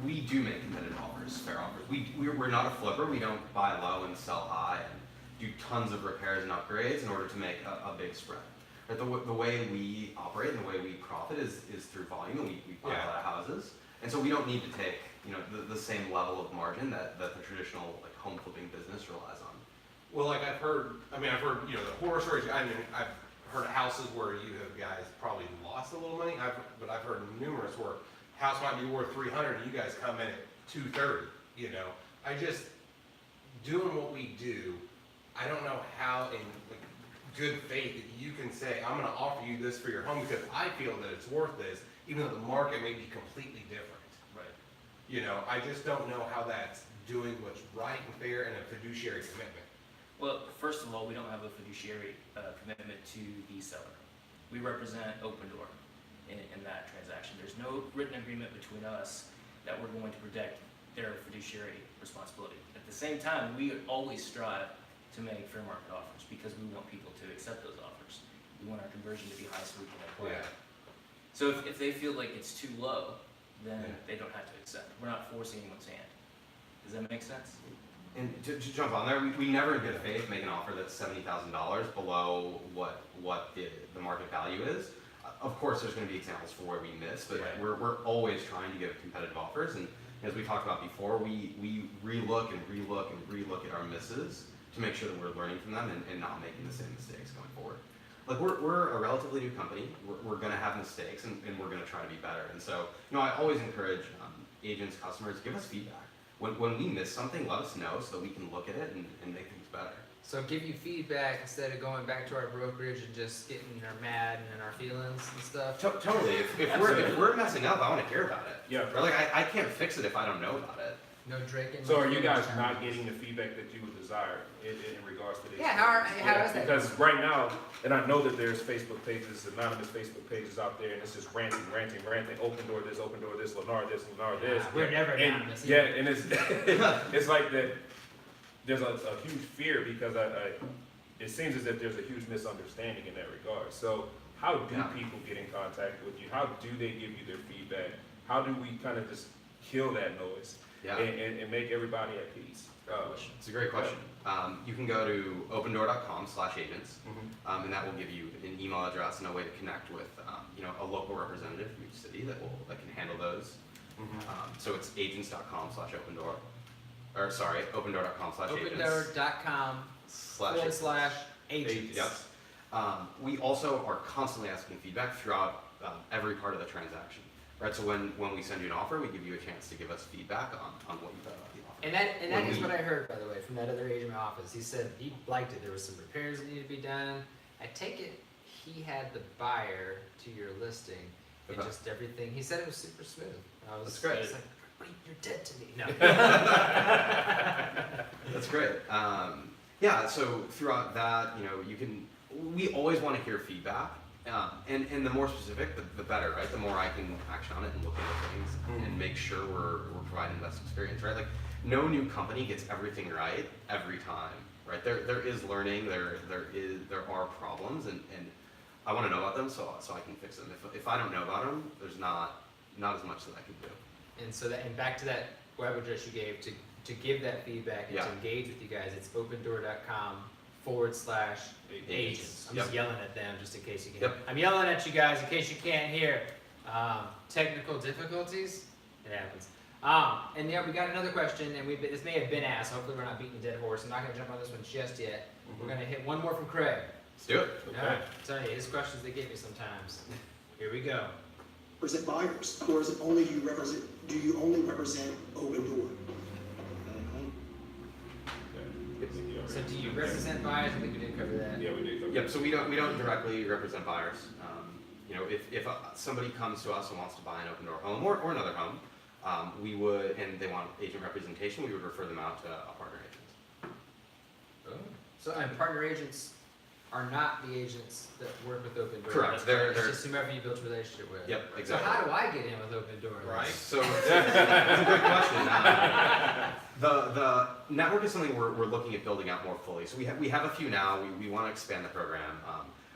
we do make competitive offers, fair offers. We're not a flipper. We don't buy low and sell high and do tons of repairs and upgrades in order to make a big spread. Right? The way we operate and the way we profit is through volume, and we buy a lot of houses. And so we don't need to take the same level of margin that the traditional home flipping business relies on. Well, like I've heard the horror stories. I've heard of houses where you have guys probably lost a little money, but I've heard numerous where house might be worth 300 and you guys come in at 230, you know. I just, doing what we do, I don't know how in like, good faith that you can say, I'm gonna offer you this for your home because I feel that it's worth this, even though the market may be completely different. Right. You know, I just don't know how that's doing what's right and fair and a fiduciary commitment. Well, first of all, we don't have a fiduciary commitment to the seller. We represent OPENDOOR in that transaction. There's no written agreement between us that we're going to protect their fiduciary responsibility. At the same time, we always strive to make fair market offers because we want people to accept those offers. We want our conversion to be high so we can acquire. Yeah. So if they feel like it's too low, then Yeah. they don't have to accept. We're not forcing anyone's hand. Does that make sense? And to jump on there, we never in good faith make an offer that's $70,000 below what the market value is. Of course, there's going to be examples for where we miss, but Right. we're always trying to give competitive offers. And as we talked about before, we relook at our misses to make sure that we're learning from them and not making the same mistakes going forward. Like we're a relatively new company. We're going to have mistakes and we're going to try to be better. And so, you know, I always encourage agents, customers, give us feedback. When we miss something, let us know so that we can look at it and make things better. So give you feedback instead of going back to our brokerage and just getting our mad and in our feelings and stuff. Totally. If we're messing up, I want to hear about it. Yeah. Or like I can't fix it if I don't know about it. No drinking. So are you guys not getting the feedback that you would desire in regards to this? Yeah, how is that? Because right now, and I know that there's Facebook pages, anonymous Facebook pages out there, and it's just ranting, open door this, Lennar this, Lennar this. We're never And, anonymous. yeah, and it's it's like that. There's a huge fear because it seems as if there's a huge misunderstanding in that regard. So how do Yeah. people get in contact with you? How do they give you their feedback? How do we kind of just kill that noise Yeah. and make everybody at peace? It's a great question. You can go to opendoor.com/agents, and that will give you an email address and a way to connect with a local representative from each city that can handle those. So it's agents.com/opendoor, or sorry, opendoor.com/agents. Opendoor.com/agents. Yes. We also are constantly asking feedback throughout every part of the transaction. Right, so when we send you an offer, we give you a chance to give us feedback on what you thought about the offer. And that is what I heard, by the way, from that other agent in my office. He said he liked it. There was some repairs that needed to be done. I take it he had the buyer to your listing and Okay. just everything. He said it was super smooth. I was That's great. I was like, wait, you're dead to me. No. That's great. Yeah, so throughout that, we always want to hear feedback. And the more specific, the better, right? The more I can action on it and look at things and make sure we're providing the best experience, right? Like no new company gets everything right every time, right? There is learning, there are problems, and I want to know about them so I can fix them. If I don't know about them, there's not as much that I can do. And back to that web address you gave to give that feedback and Yeah. to engage with you guys, it's opendoor.com/agents. I'm just Yep. yelling at them just in case you can't. Yep. I'm yelling at you guys in case you can't hear. Technical difficulties, it happens. And yeah, we got another question, and this may have been asked. Hopefully, we're not beating a dead horse. I'm not going to jump on this one just yet. We're going to hit one more from Craig. Let's do it. Okay. All right, tell you his questions they get me sometimes. Here we go. Represent buyers, or is it only do you only represent Open Door? So, do you represent buyers? I think we did cover that. Yeah, we did. Yep. So we don't directly represent buyers. If somebody comes to us and wants to buy an Open Door home or another home, we would, and they want agent representation, we would refer them out to a partner agent. So, and partner agents are not the agents that work with Open Door. Correct. It's They're just whoever you built a relationship with. Yep, So exactly. how do I get in with Open Door? Right. So it's a good question. The network is something we're looking at building out more fully. So we have a few now. We want to expand the program.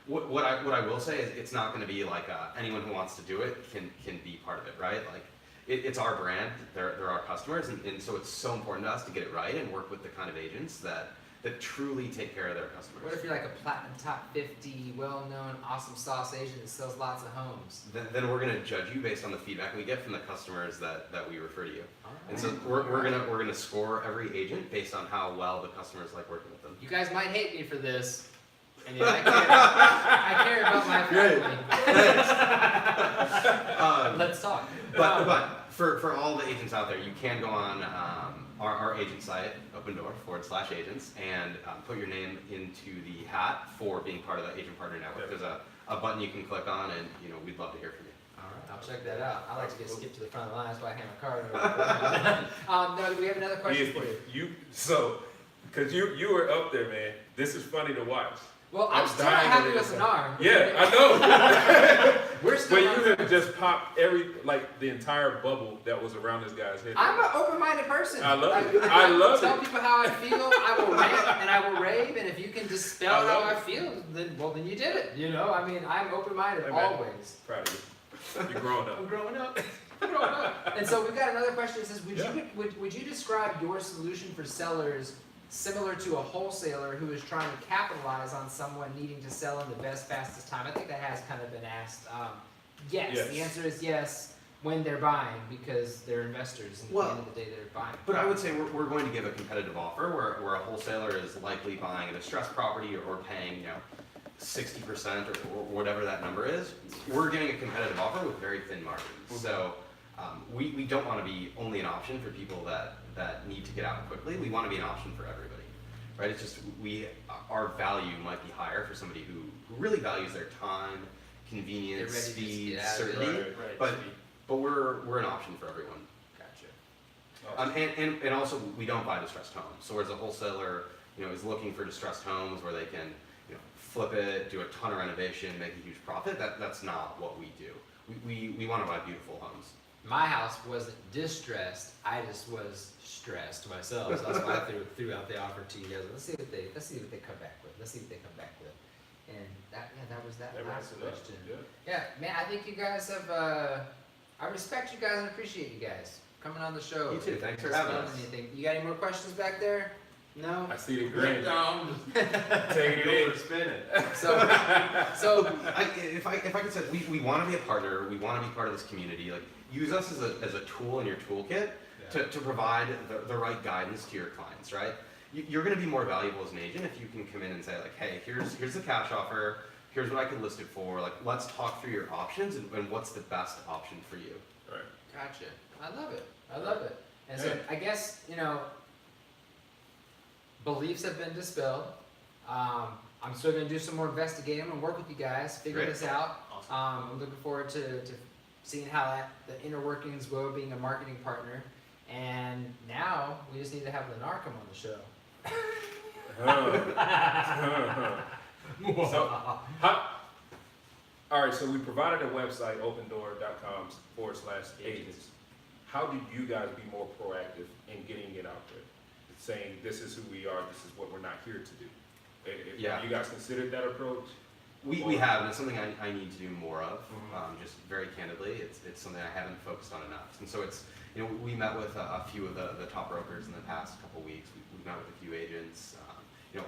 What I will say is it's not going to be like anyone who wants to do it can be part of it, right? Like it's our brand. They're our customers, and so it's so important to us to get it right and work with the kind of agents that truly take care of their customers. What if you're like a platinum top 50, well-known, awesome sauce agent that sells lots of homes? Then we're going to judge you based on the feedback we get from the customers that we refer to you. All And right. so we're gonna score every agent based on how well the customers like working with them. You guys might hate me for this, and yet I care my Great. family. Let's talk. But for all the agents out there, you can go on our agent site, OPENDOOR/agents, and put your name into the hat for being part of the Agent Partner Network. There's a button you can click on, and we'd love to hear from you. All right, I'll check that out. I like to get skipped to the front of the line, that's why I hand my card over. No, we have another question for you. Because you were up there, man. This is funny to watch. Well, I'm still not happy with an arm. Yeah, I know. We're still But not you have just popped the entire bubble that was around this guy's head. I'm an open-minded person. I love it. I love tell it. people how I feel. I will rant and I will rave, and if you can dispel I love how I it. feel, then you did it. I mean, I'm open-minded Hey, man. always. Proud of you. You're growing I'm up. growing up. I'm growing up. And so we've got another question that says, would you describe your solution for sellers similar to a wholesaler who is trying to capitalize on someone needing to sell in the best, fastest time? I think that has kind of been asked. Yes. Yes. The answer is yes when they're buying because they're investors and at the end of the day they're buying. But I would say we're going to give a competitive offer where a wholesaler is likely buying a distressed property or paying 60% or whatever that number is. We're giving a competitive offer with very thin margins. So we don't want to be only an option for people that need to get out quickly. We want to be an option for everybody, right? It's just our value might be higher for somebody who really values their time, convenience, They're ready to speed, get out of it. certainty. Right. But we're an option for everyone. Gotcha. And also we don't buy distressed homes. So whereas a wholesaler is looking for distressed homes where they can flip it, do a ton of renovation, make a huge profit, that's not what we do. We want to buy beautiful homes. My house wasn't distressed. I just was stressed myself. So that's why I threw out the offer to you guys. Let's see what they come back with. And that was that last question. Yeah, man, I think you guys have. I respect you guys and appreciate you guys coming on the show. You too. Thanks for Dispelling having us. anything. You got any more questions back there? No. I see the grin. Take Take it in. spinning. So If I could say, we want to be a partner. We want to be part of this community. Like, use us as a tool in your toolkit to provide the right guidance to your clients. Right? You're going to be more valuable as an agent if you can come in and say like, hey, here's the cash offer. Here's what I could list it for. Like, let's talk through your options and what's the best option for you. Right. gotcha. I love it. And so I guess beliefs have been dispelled. I'm still going to do some more investigating and work with you guys, figure Great. this out. Awesome. I'm looking forward to seeing how the inner workings go, being a marketing partner. And now we just need to have Lennar come on the show. All right, so we provided a website, opendoor.com/agents. How do you guys be more proactive in getting it out there? Saying this is who we are, this is what we're not here to do. Yeah. Have you guys considered that approach? We have, and it's something I need to do more of. Just very candidly, it's something I haven't focused on enough. And so it's we met with a few of the top brokers in the past couple weeks. We met with a few agents.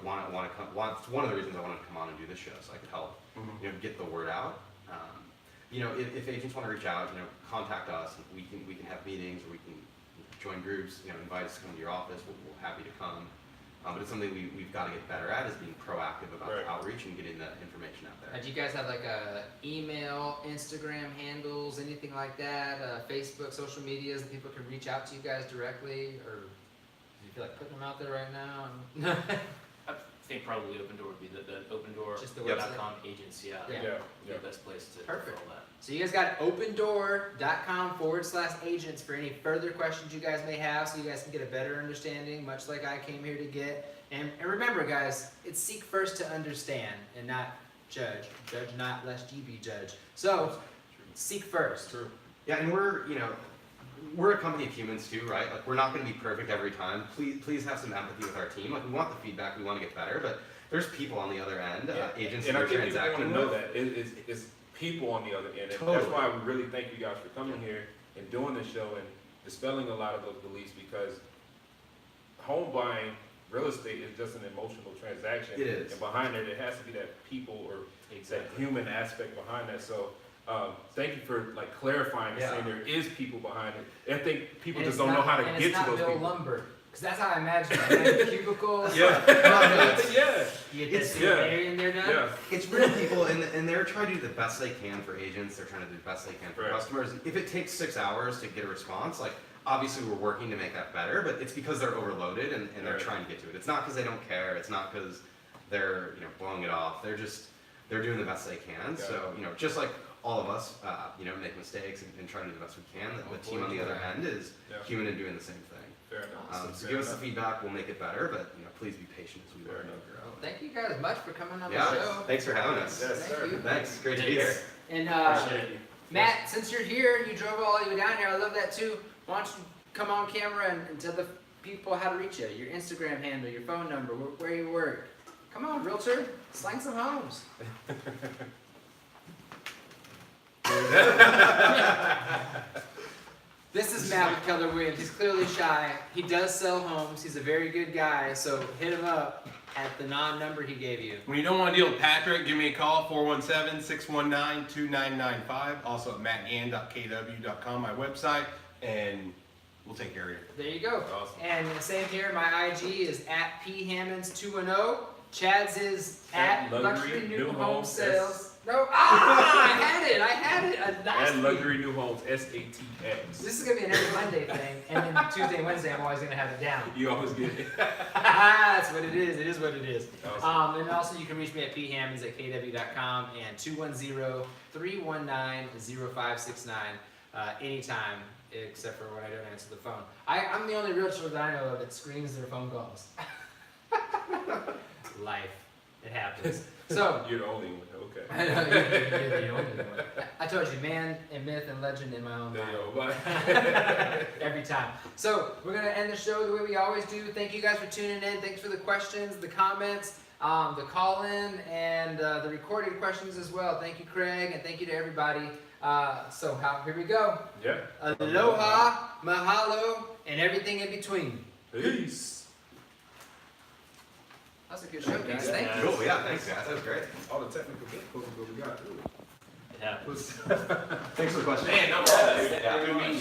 Want to come. It's one of the reasons I wanted to come on and do this show, so I could help get the word out. If agents want to reach out, contact us. We can have meetings, or we can join groups. Invite us to come to your office. We're happy to come. But it's something we've got to get better at, is being proactive about the outreach and getting the information out there. Do you guys have like a email, Instagram handles, anything like that? Facebook, social medias that people can reach out to you guys directly, or do you feel like putting them out there right now? I think probably OpenDoor would be the OpenDoor.com Just the website. agents. Yeah. The best place to Perfect. follow that. So you guys got opendoor.com/agents for any further questions you guys may have, so you guys can get a better understanding, much like I came here to get. And remember, guys, it's seek first to understand and not judge. Judge not, lest ye be judged. So seek first. True. Yeah, and we're a company of humans too, right? Like, we're not going to be perfect every time. Please have some empathy with our team. Like, we want the feedback, we want to get better, but there's people on the other end, agents and I who are think people want to transacting know with. that it's people on the other end, and Totally. that's why we really thank you guys for coming here and doing this show and dispelling a lot of those beliefs, because home buying, real estate is just an emotional transaction. It is. And behind there has to be that people or that human aspect behind that. So thank you for clarifying and saying there is people behind it. I think people And just it's don't know not- how to and get it's to not those Bill people. Lumber, because that's how I imagine it. Like cubicles. Yeah. No, it's- Yeah. You get It's- that yeah. area in there now. Yeah. It's real people, and they're trying to do the best they can for agents. They're trying to do the best they can for Right. customers. If it takes 6 hours to get a response, like obviously we're working to make that better, but it's because they're overloaded and they're Right. trying to get to it. It's not because they don't care. It's not because they're blowing it off. They're doing the best they can. Got So just like all of us, make mistakes and try to do the best we can. The team on the other end is Yeah. human and doing the same thing. Fair enough. So Fair give us the enough. feedback. We'll make it better, but please be patient as we Fair learn enough. and grow. Thank you guys much for coming on the Yeah, show. thanks for having us. Yes, Thank sir. you. Thanks. Great to be here. And Appreciate it. Matt, since you're here, you drove all the way down here. I love that too. Why don't you come on camera and tell the people how to reach you? Your Instagram handle, your phone number, where you work. Come on, realtor, slang some homes. This is Matt with Keller Williams. He's clearly shy. He does sell homes. He's a very good guy. So hit him up at the non-number he gave you. When you don't want to deal with Patrick, give me a call, 417-619-2995. Also at mattand.kw.com, my website, and we'll take care of you. There you go. Awesome. And the same here, my IG is at phammonds210. Chad's is at Luxury New Home Sales. No, I had it. Last And week. Luxury New Homes, SATX. This is gonna be an every Monday thing, and then Tuesday and Wednesday I'm always gonna have it down. You always get it. That's what it is. It is what it is. Awesome. And also you can reach me at phammonds@kw.com and 210-319-0569 anytime, except for when I don't answer the phone. I'm the only realtor that I know of that screens their phone calls. Life. It happens. So, You're the only one. Okay. I know, you're the only one. I told you, man and myth and legend in my own There mind. you go. Bye. Every time. So we're gonna end the show the way we always do. Thank you guys for tuning in. Thanks for the questions, the comments, the call-in, and the recorded questions as well. Thank you, Craig, and thank you to everybody. Here we go. Yeah. Aloha, mahalo, and everything in between. Peace. That was a good show, guys. Thank you. Cool. Yeah. Thanks, guys. That was great. All the technical difficulties that we got. It happens. Thanks for the question. Man, no problem. Yeah. Good meeting you.